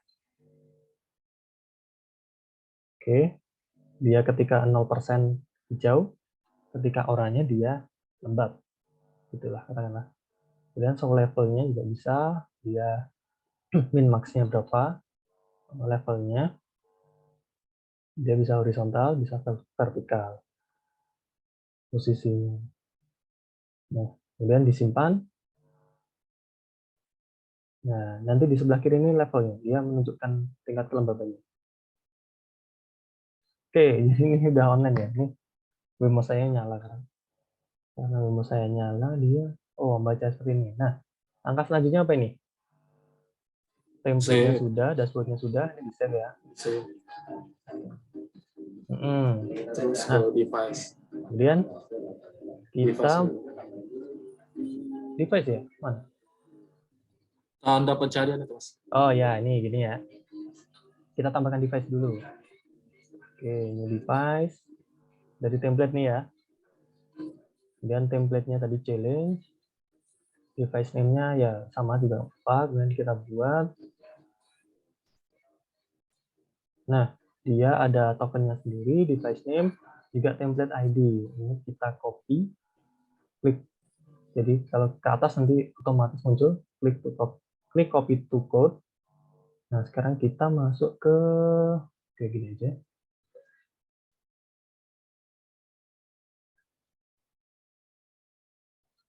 Oke, dia ketika 0% hijau, ketika oranye dia lembab. Itulah katakanlah. Kemudian show levelnya juga bisa, dia min max-nya berapa, levelnya, dia bisa horizontal, bisa vertikal, posisinya. Nah, kemudian disimpan. Nah, nanti di sebelah kiri ini levelnya, dia menunjukkan tingkat kelembabannya. Oke, ini udah online ya. Ini Wemo saya nyala kan. Karena Wemo saya nyala, dia baca seperti ini. Nah, langkah selanjutnya apa ini? Template-nya sudah, dashboard-nya sudah, ini di save ya. Terus ke Nah, device. kemudian kita device ya, mana? Tanda pencarian itu, Mas. Oh ya, ini gini ya. Kita tambahkan device dulu. Oke, new device dari template nih ya. Kemudian template-nya tadi challenge. Device name-nya ya sama juga apa, kemudian kita buat. Nah, dia ada tokennya sendiri, device name, juga template ID. Ini kita copy, klik. Jadi kalau ke atas nanti otomatis muncul klik copy to code. Nah, sekarang kita masuk ke kayak gini aja.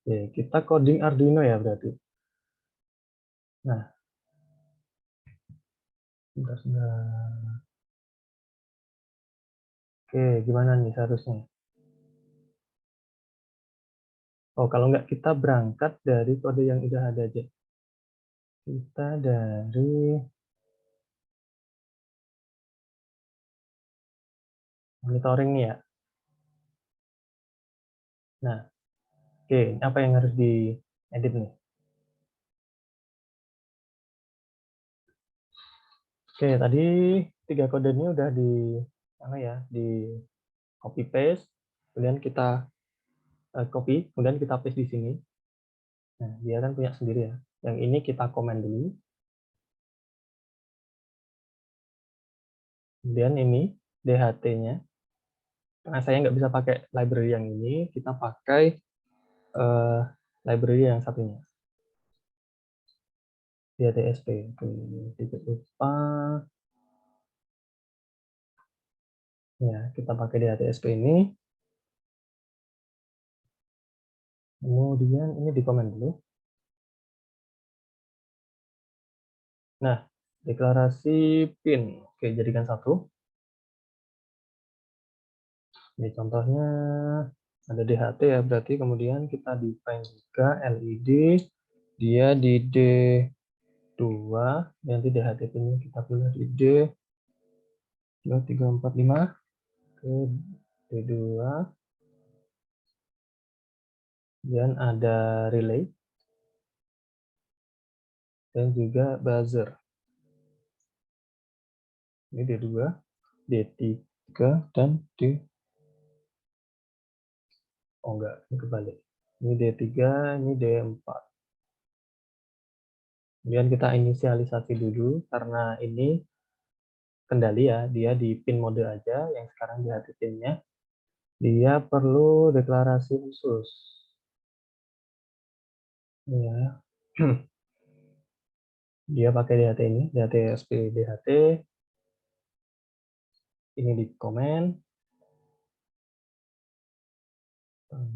Oke, kita coding Arduino ya berarti. Nah, sebentar. Oke, gimana nih seharusnya? Oh, kalau nggak kita berangkat dari kode yang udah ada aja. Kita dari monitoring nih ya. Nah, oke, apa yang harus diedit nih? Oke, tadi 3 kode ini udah di copy paste, kemudian kita copy, kemudian kita paste di sini. Nah, dia kan punya sendiri ya. Yang ini kita komen dulu. Kemudian ini DHT-nya. Karena saya nggak bisa pakai library yang ini, kita pakai library yang satunya. DHTSP. Sedikit lupa. Ya, kita pakai DHTSP ini. Kemudian ini dikomen dulu. Nah, deklarasi PIN. Oke, jadikan satu. Ini contohnya ada DHT ya, berarti kemudian kita define juga LED, dia di D2, nanti DHT PIN kita pilih di D2345 ke D2, dan ada relay, dan juga buzzer. Ini D2, D3, dan D. Oh enggak, ini kebalik. Ini D3, ini D4. Kemudian kita inisialisasi dulu, karena ini kendali ya, dia di pin mode aja, yang sekarang di hati pinnya. Dia perlu deklarasi khusus. Ya. Dia pakai DHT ini, DHT SP DHT. Ini di komen.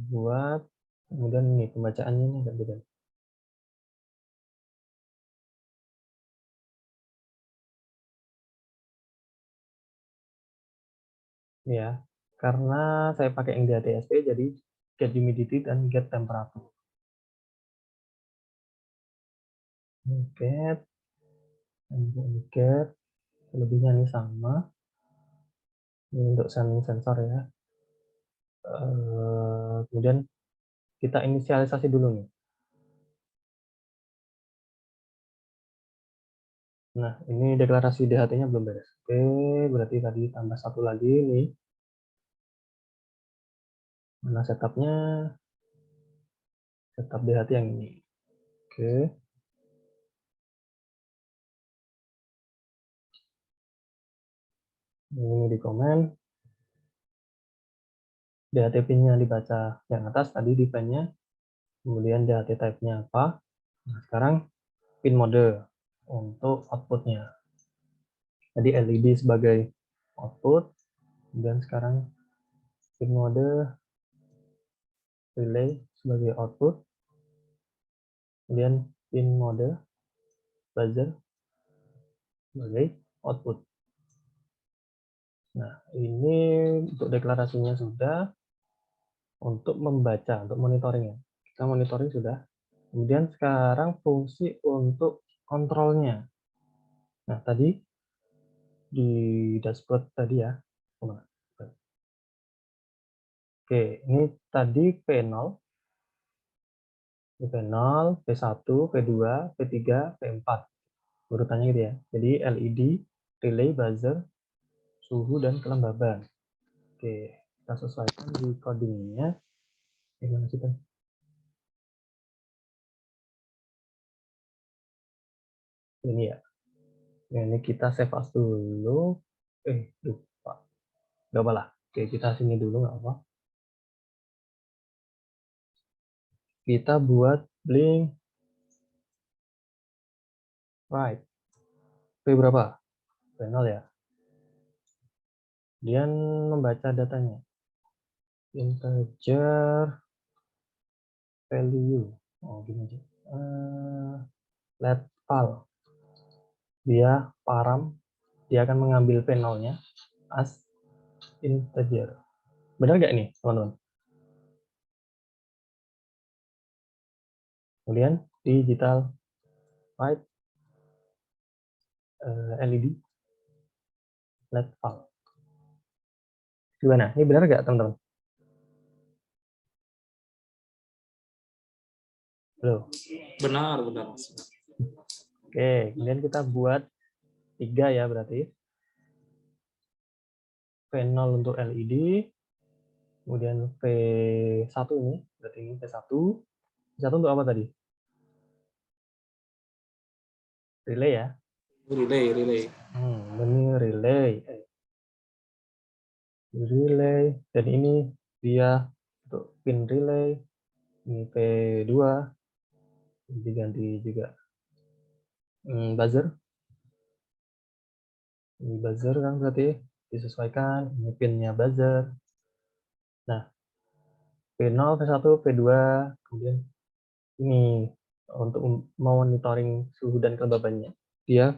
Buat Kemudian ini pembacaannya ini agak beda. Ya, karena saya pakai yang DHTSP, jadi get humidity dan get temperature. Get, get, lebihnya ini sama. Ini untuk sensor ya. Kemudian kita inisialisasi dulu nih. Nah, ini deklarasi DHT-nya belum beres. Oke, berarti tadi tambah satu lagi nih. Mana setupnya? Setup DHT yang ini. Oke. Ini di komen. DHT pin-nya dibaca yang atas, tadi di pin-nya. Kemudian DHT type-nya apa. Nah, sekarang pin mode untuk output-nya. Jadi LED sebagai output. Dan sekarang pin mode relay sebagai output. Kemudian pin mode buzzer sebagai output. Nah, ini untuk deklarasinya sudah. Untuk membaca, untuk monitoring ya. Kita monitoring sudah. Kemudian sekarang fungsi untuk kontrolnya. Nah, tadi di dashboard tadi ya. Oke, ini tadi P0, P0, P1, P2, P3, P4. Urutannya gitu ya. Jadi LED, relay, buzzer, suhu, dan kelembaban. Oke, kita sesuaikan di codingnya. Gimana sih, Bang? Ini ya. Ini kita save as dulu. Lupa. Gak apa lah. Oke, kita sini dulu, nggak apa. Kita buat blink right. P berapa? P0 ya. Kemudian membaca datanya. Integer value. Oh, gini aja. Let val. Dia param. Dia akan mengambil P0-nya as integer. Benar nggak ini, teman-teman? Kemudian digital right LED let val. Gimana? Ini benar nggak, teman-teman? Halo. Benar. Oke, kemudian kita buat 3 ya berarti. P0 untuk LED, kemudian P1 ini, berarti ini P1. P1 untuk apa tadi? Relay ya? Relay. Ini relay. Relay, dan ini dia untuk pin relay. Ini P2, diganti juga buzzer. Ini buzzer kan berarti disesuaikan, ini pinnya buzzer. Nah, P0, P1, P2, kemudian ini untuk monitoring suhu dan kelembabannya. Dia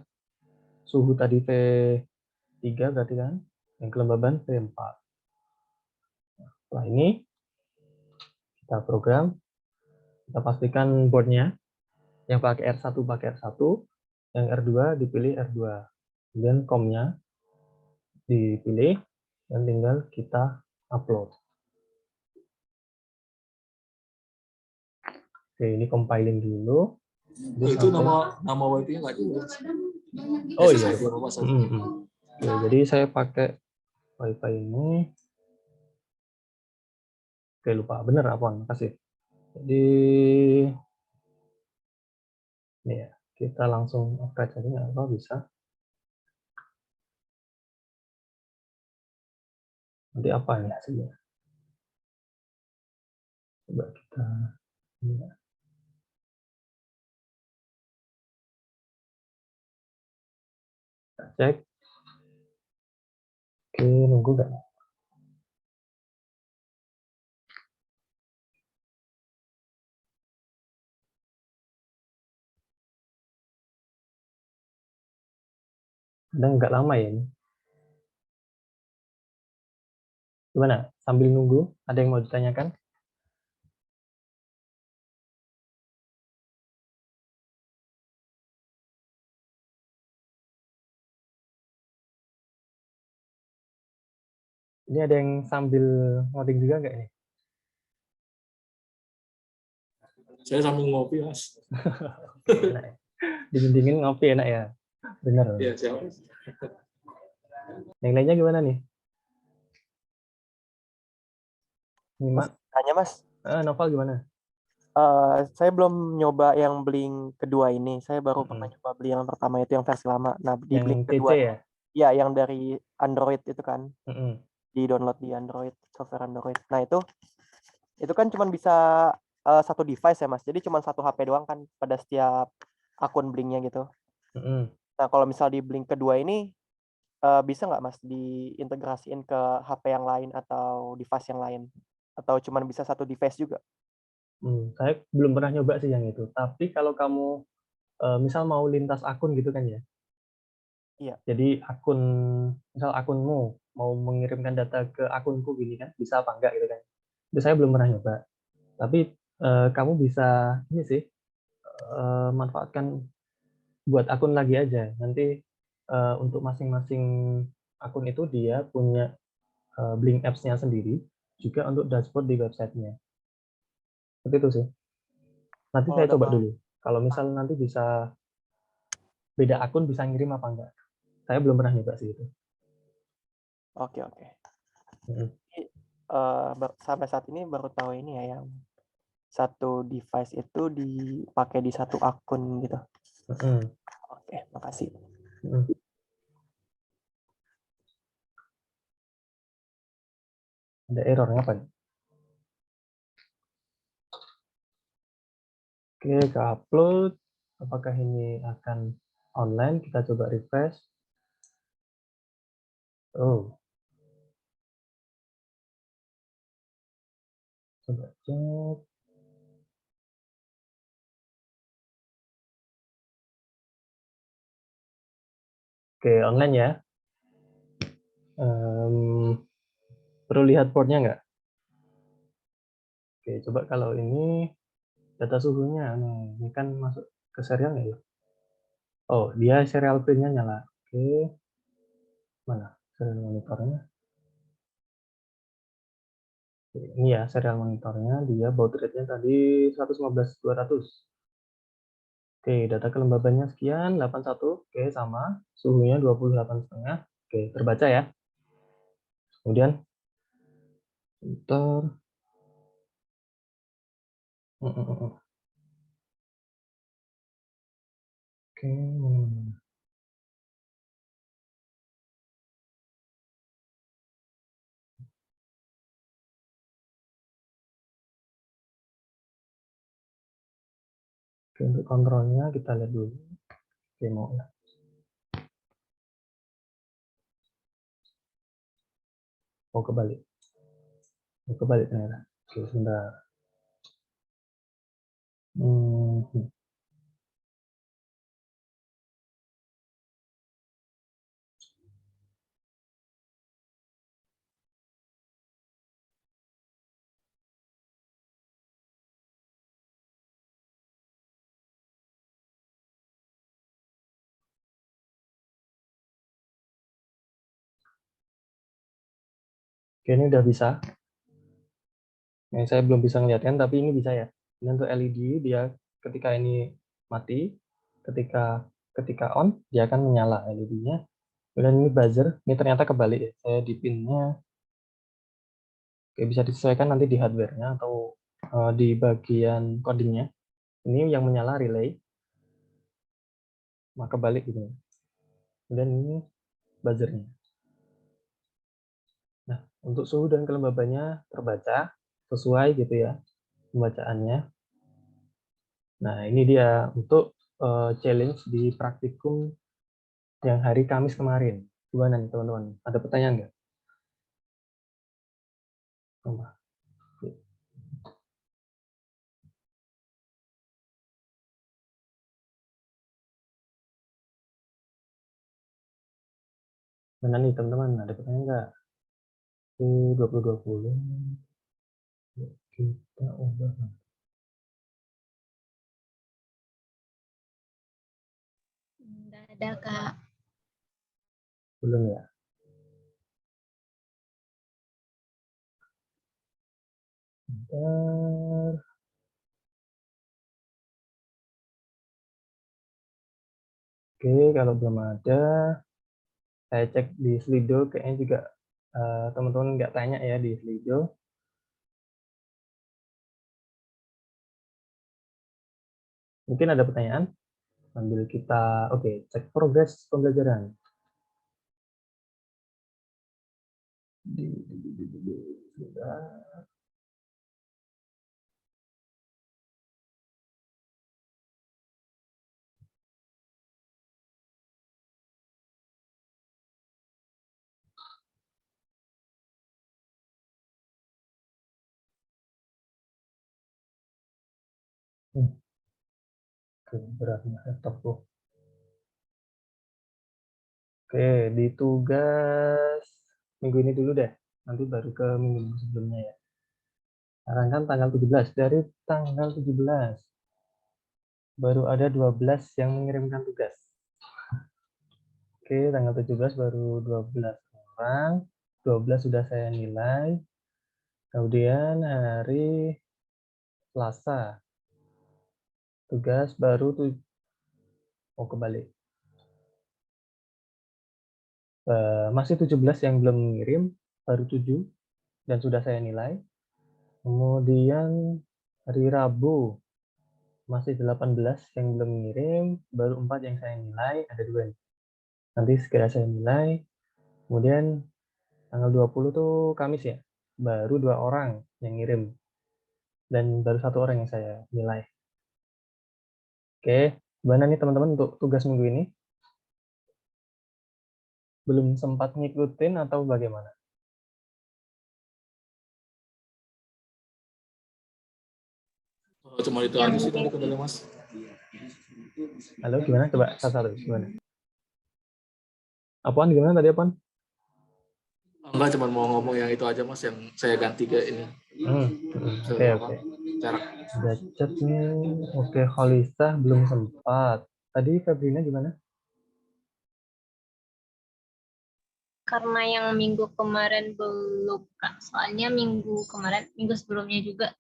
suhu tadi P3 berarti kan, yang kelembaban P4. Setelah ini kita program, kita pastikan boardnya, yang pakai R1 pakai R1, yang R2 dipilih R2. Kemudian COM-nya dipilih, dan tinggal kita upload. Oke, ini compiling dulu. Itu nama wifi-nya nggak jelas. Oh iya. Ya, jadi saya pakai wifi ini. Oke, lupa. Bener apa? Makasih. Jadi ini ya, kita langsung upgrade aja nggak apa bisa. Nanti apa ini hasilnya? Coba kita ini ya. Kita cek. Oke, nunggu nggak? Kadang nggak lama ya ini. Gimana? Sambil nunggu, ada yang mau ditanyakan? Ini ada yang sambil ngoding juga nggak nih? Saya sambil ngopi, Mas. Enak ya. Dingin-dingin ngopi enak ya. Bener. Iya, siap. Yang lainnya gimana nih? Mas, Nyimak. tanya Mas, Novel gimana? saya belum nyoba yang Blink kedua ini. Saya baru pernah nyoba beli yang pertama itu yang versi lama. Nah, di Yang Blink CC kedua ya? ya yang dari Android itu kan, Mm-mm. di download di Android, software Android. Nah, itu kan cuma bisa satu device ya Mas. Jadi cuma satu HP doang kan pada setiap akun Blinknya gitu. Mm-mm. Nah, kalau misal di Blink kedua ini bisa nggak Mas diintegrasiin ke HP yang lain atau device yang lain? Atau cuma bisa satu device juga? Saya belum pernah nyoba sih yang itu. Tapi kalau kamu misal mau lintas akun gitu kan ya. Iya. Jadi misal akunmu mau mengirimkan data ke akunku gini kan, bisa apa enggak gitu kan. Itu saya belum pernah nyoba. Tapi kamu bisa ini sih manfaatkan buat akun lagi aja. Nanti untuk masing-masing akun itu dia punya Blink Apps-nya sendiri, juga untuk dashboard di websitenya. Seperti itu sih. Nanti Kalau saya udah coba mau. dulu. Kalau misal nanti bisa beda akun bisa ngirim apa enggak. Saya belum pernah nyoba sih itu. Oke. Mm-mm. Jadi, sampai saat ini baru tahu ini ya yang satu device itu dipakai di satu akun gitu. Mm-mm. Oke, makasih. Mm-mm. Ada errornya apa nih? Oke, ke upload. Apakah ini akan online? Kita coba refresh. Oh, coba cek. Oke, online ya. Perlu lihat portnya nggak? Oke, coba kalau ini data suhunya. Nah, ini kan masuk ke serial nggak ya? Oh, dia serial pin-nya nyala. Oke, mana serial monitornya? Oke, ini ya serial monitornya. Dia baud rate-nya tadi 115/200. Oke, data kelembabannya sekian, 81. Oke, sama. Suhunya 28,5. Oke, terbaca ya. Kemudian, enter. Oke, Oke, untuk kontrolnya kita lihat dulu. Oke, mau ya. Mau kebalik. Mau kebalik ternyata. Oke, sebentar. Oke, ini udah bisa. Nah, saya belum bisa ngeliatkan, tapi ini bisa ya. Ini untuk LED, dia ketika ini mati, ketika ketika on, dia akan menyala LED-nya. Kemudian ini buzzer, ini ternyata kebalik ya. Saya di pin-nya, oke, bisa disesuaikan nanti di hardware-nya atau di bagian coding-nya. Ini yang menyala relay, maka balik gitu. Kemudian ini buzzer-nya. Nah, untuk suhu dan kelembabannya terbaca sesuai gitu ya pembacaannya. Nah, ini dia untuk challenge di praktikum yang hari Kamis kemarin. Gimana nih teman-teman? Ada pertanyaan nggak? Mana nih teman-teman, ada pertanyaan nggak? Di 2020 kita ubah. Nggak ada, Kak. Belum ya? Bentar. Oke, kalau belum ada, saya cek di Slido, kayaknya juga teman-teman nggak tanya ya di Slido. Mungkin ada pertanyaan? Sambil kita, oke, cek progres pembelajaran. Sudah. Oke, beratnya laptopku. Oke, di tugas minggu ini dulu deh. Nanti baru ke minggu sebelumnya ya. Sarankan tanggal 17. Dari tanggal 17, baru ada 12 yang mengirimkan tugas. Oke, tanggal 17 baru 12 orang. 12 sudah saya nilai. Kemudian hari Selasa, tugas baru tuh, oh kebalik. Masih 17 yang belum mengirim, baru 7 dan sudah saya nilai. Kemudian hari Rabu masih 18 yang belum mengirim, baru 4 yang saya nilai, ada 2 nih. Nanti segera saya nilai. Kemudian tanggal 20 tuh Kamis ya, baru 2 orang yang ngirim dan baru 1 orang yang saya nilai. Oke, gimana nih teman-teman untuk tugas minggu ini? Belum sempat ngikutin atau bagaimana? Cuma itu aja sih tadi kendala Mas. Halo, gimana? Coba satu-satu, gimana? Apaan, gimana tadi apaan? Enggak, cuma mau ngomong yang itu aja Mas, yang saya ganti ke ini. Oke. Jarak. Ada chat nih. Oke, Khalisa belum sempat. Tadi Febrina gimana? Karena yang minggu kemarin belum, Kak. Soalnya minggu kemarin, minggu sebelumnya juga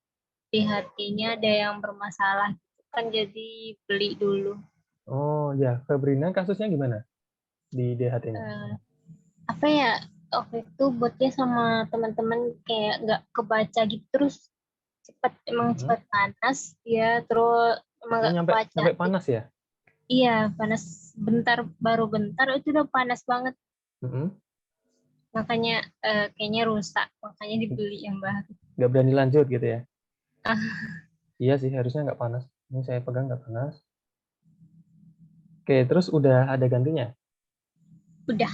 di hatinya ada yang bermasalah. Kan jadi beli dulu. Oh ya, Febrina kasusnya gimana di DHT-nya? Apa ya, waktu itu botnya sama teman-teman kayak nggak kebaca gitu, terus cepat panas ya, terus emang nggak kebaca. Sampai panas ya? Iya, panas baru bentar itu udah panas banget. Makanya kayaknya rusak, makanya dibeli yang baru. Nggak berani lanjut gitu ya? Iya sih, harusnya nggak panas. Ini saya pegang nggak panas. Oke, terus udah ada gantinya? Udah.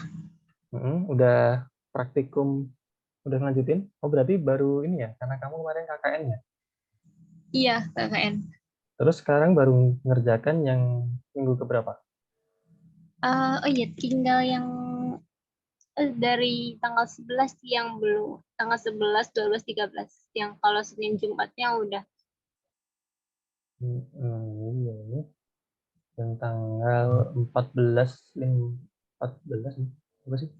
Udah praktikum, udah lanjutin? Oh berarti baru ini ya, karena kamu kemarin KKN ya? Iya, KKN. Terus sekarang baru ngerjakan yang minggu keberapa? Oh iya, tinggal yang dari tanggal 11 yang belum. Tanggal 11, 12, 13. Yang kalau Senin Jumatnya udah. Iya ini. Yang tanggal 14 apa sih?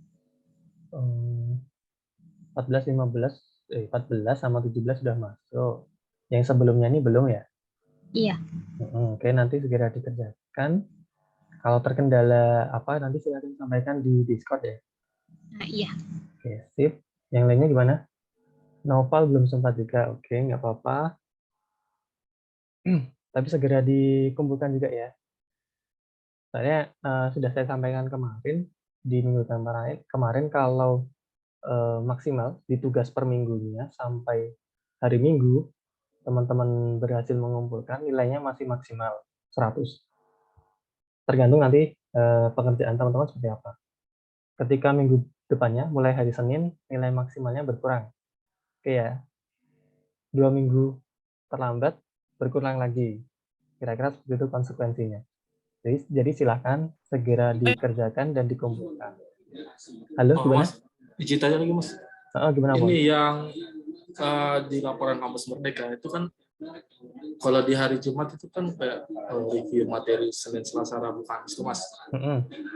14, 15, 14 sama 17 sudah masuk. Yang sebelumnya ini belum ya? Iya. Oke, nanti segera dikerjakan. Kalau terkendala apa nanti silakan sampaikan di Discord ya. Nah, iya. Oke, sip. Yang lainnya gimana? Novel belum sempat juga. Oke, nggak apa-apa. Tapi segera dikumpulkan juga ya. Soalnya sudah saya sampaikan kemarin di minggu kemarin kalau maksimal di tugas per minggunya sampai hari Minggu teman-teman berhasil mengumpulkan nilainya masih maksimal 100. Tergantung nanti pekerjaan teman-teman seperti apa. Ketika minggu depannya mulai hari Senin nilai maksimalnya berkurang. Oke ya. 2 minggu terlambat berkurang lagi. Kira-kira seperti itu konsekuensinya. Jadi silakan segera dikerjakan dan dikumpulkan. Halo, Oh, gimana? Mas, izin tanya lagi, Mas. Gimana, Bang? Ini yang di laporan Kampus Merdeka itu kan kalau di hari Jumat itu kan kayak review materi Senin, Selasa, Rabu, Kamis itu, Mas.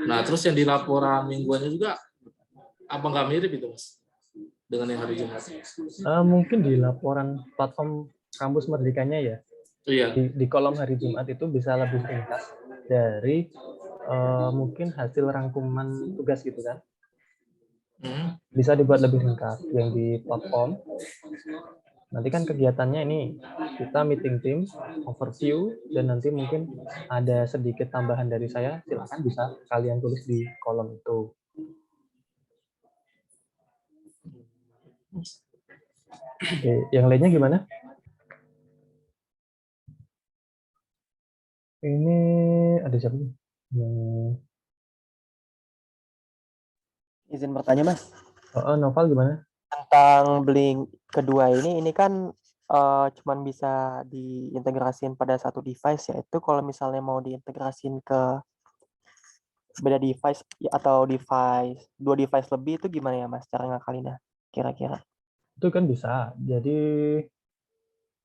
Nah, terus yang di laporan mingguannya juga apa nggak mirip itu, Mas, dengan yang hari Jumat? Mungkin di laporan platform Kampus Merdekanya ya. Iya. Di kolom hari Jumat itu bisa lebih ringkas dari mungkin hasil rangkuman tugas gitu kan. Bisa dibuat lebih ringkas yang di platform. Nanti kan kegiatannya ini kita meeting tim, overview, dan nanti mungkin ada sedikit tambahan dari saya, silakan bisa kalian tulis di kolom itu. Oke, yang lainnya gimana? Ini ada siapa nih? Izin bertanya, Mas. Novel gimana? Tentang Blink kedua ini kan cuman bisa diintegrasin pada satu device, yaitu kalau misalnya mau diintegrasin ke beda device atau dua device lebih itu gimana ya, Mas, cara ngakalinnya kira-kira? Itu kan bisa. Jadi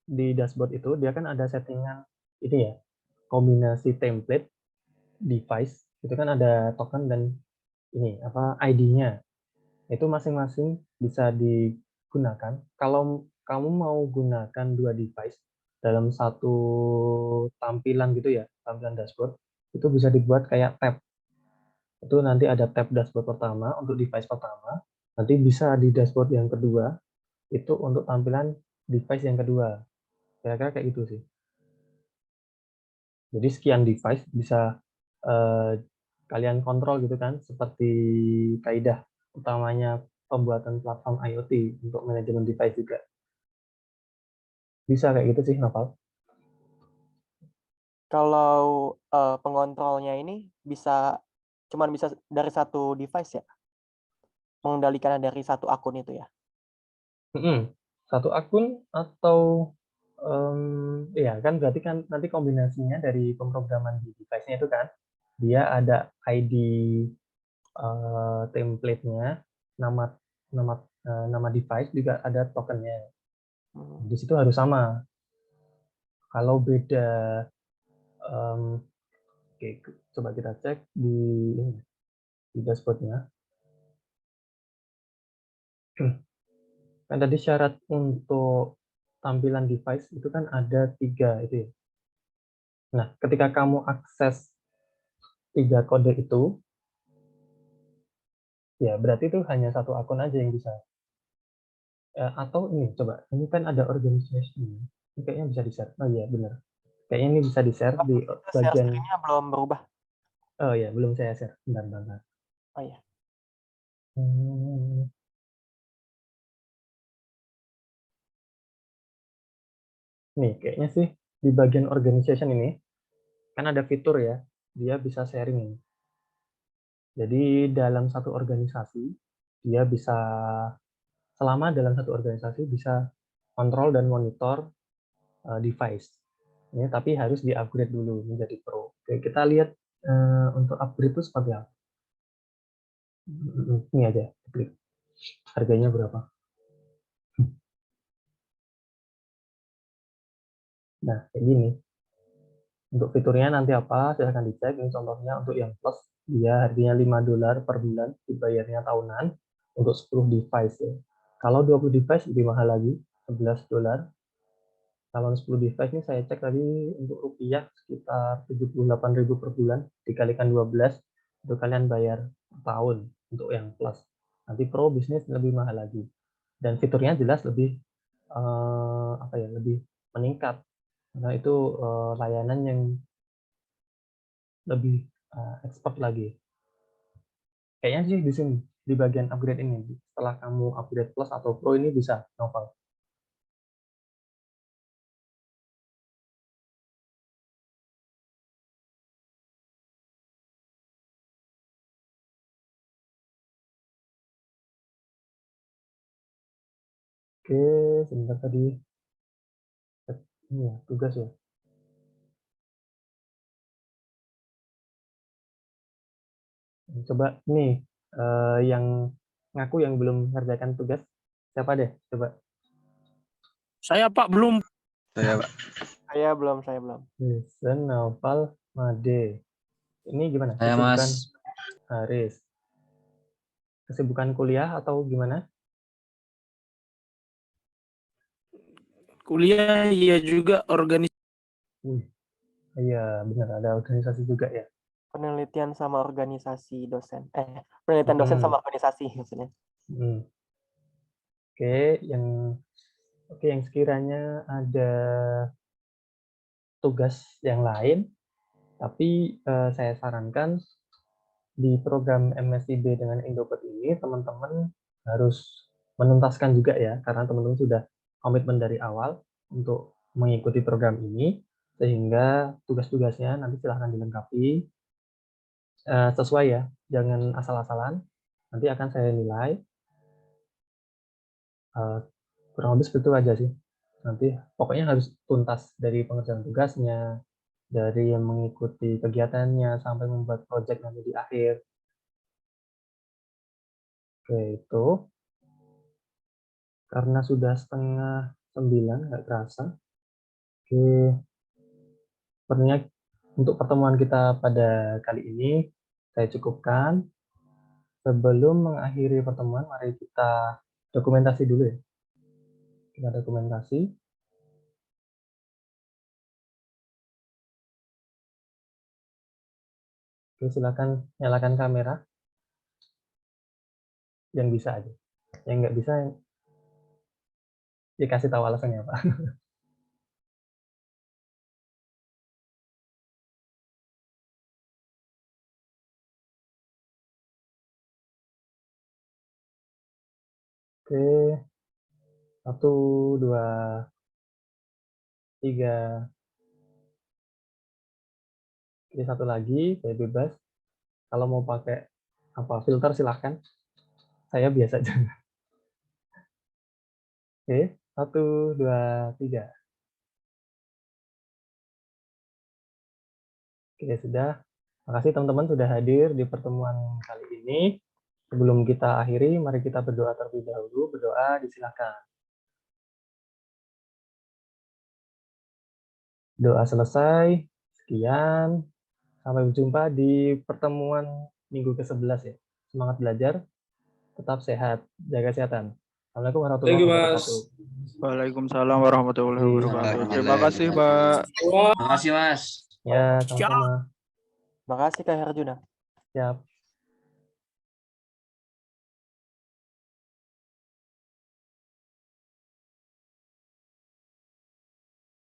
di dashboard itu dia kan ada settingan ini ya, kombinasi template, device, itu kan ada token dan ini apa ID-nya. Itu masing-masing bisa digunakan. Kalau kamu mau gunakan dua device dalam satu tampilan gitu ya, tampilan dashboard, itu bisa dibuat kayak tab. Itu nanti ada tab dashboard pertama untuk device pertama, nanti bisa di dashboard yang kedua itu untuk tampilan device yang kedua. Kira-kira kayak gitu sih. Jadi sekian device bisa kalian kontrol gitu kan, seperti kaidah utamanya pembuatan platform IoT untuk manajemen device juga. Bisa kayak gitu sih, Noval. Kalau pengontrolnya ini cuman bisa dari satu device ya? Mengendalikannya dari satu akun itu ya? Satu akun atau ya kan berarti kan nanti kombinasinya dari pemrograman di device-nya itu kan dia ada ID template-nya, nama nama device juga ada tokennya. Di situ harus sama. Kalau beda, oke, coba kita cek di dashboard-nya. Kan tadi syarat untuk tampilan device itu kan ada 3 itu ya. Nah, ketika kamu akses 3 kode itu, ya berarti itu hanya satu akun aja yang bisa. Atau ini, coba, ini kan ada organization. Ini kayaknya bisa di-share. Oh iya, benar. Kayaknya ini bisa di-share di bagian... Share-nya belum berubah. Oh iya, belum saya share. Bentar. Oh iya. Nih, kayaknya sih di bagian organization ini, kan ada fitur ya, dia bisa sharing. Jadi dalam satu organisasi, dia bisa, selama dalam satu organisasi bisa kontrol dan monitor device. Ini tapi harus di-upgrade dulu menjadi Pro. Oke, kita lihat untuk upgrade itu seperti apa. Ini aja, klik. Harganya berapa. Nah, kayak gini. Untuk fiturnya nanti apa, silahkan dicek. Ini contohnya untuk yang plus, dia harganya $5 per bulan, dibayarnya tahunan untuk 10 device ya. Kalau 20 device lebih mahal lagi, $11. Kalau 10 device ini saya cek tadi untuk rupiah sekitar 78.000 per bulan, dikalikan 12, itu kalian bayar per tahun untuk yang plus. Nanti Pro bisnis lebih mahal lagi. Dan fiturnya jelas lebih lebih meningkat. Karena itu layanan yang lebih expert lagi. Kayaknya sih di sini, di bagian upgrade ini. Setelah kamu upgrade plus atau pro ini bisa Novel. Oke, sebentar tadi. Ini ya, tugas ya. Coba nih, Yang ngaku yang belum mengerjakan tugas, siapa deh? Coba. Saya Pak belum. Saya Pak. Saya belum. Jason, Naufal, Made. Ini gimana? Saya Kesibukan Mas. Haris. Kesibukan kuliah atau gimana? Kuliah iya juga organisasi. Iya, benar ada organisasi juga ya. Penelitian sama organisasi dosen. Penelitian dosen sama organisasi maksudnya. Oke, yang sekiranya ada tugas yang lain, tapi saya sarankan di program MSIB dengan Indopet ini teman-teman harus menuntaskan juga ya, karena teman-teman sudah komitmen dari awal untuk mengikuti program ini, sehingga tugas-tugasnya nanti silahkan dilengkapi sesuai ya, jangan asal-asalan. Nanti akan saya nilai. Kurang lebih seperti itu aja sih. Nanti pokoknya harus tuntas dari pengerjaan tugasnya, dari yang mengikuti kegiatannya, sampai membuat project nanti di akhir. Oke, itu. Karena sudah 8:30, nggak terasa. Oke, sepertinya untuk pertemuan kita pada kali ini saya cukupkan. Sebelum mengakhiri pertemuan, mari kita dokumentasi dulu ya. Kita dokumentasi. Oke, silakan nyalakan kamera. Yang bisa aja. Yang nggak bisa, dikasih tahu alasannya, Pak. Oke. 1, 2, 3. Oke, satu lagi, saya bebas. Kalau mau pakai filter silahkan. Saya biasa aja. Oke, 1, 2, 3. Oke, sudah. Makasih teman-teman sudah hadir di pertemuan kali ini. Sebelum kita akhiri, mari kita berdoa terlebih dahulu. Berdoa, disilakan. Doa selesai. Sekian. Sampai berjumpa di pertemuan minggu ke-11 ya. Semangat belajar. Tetap sehat. Jaga kesehatan. Assalamualaikum warahmatullahi wabarakatuh. Waalaikumsalam warahmatullahi wabarakatuh. Terima kasih, Pak. Terima kasih, Mas. Ya, sama-sama. Makasih Kak Herjuna. Siap.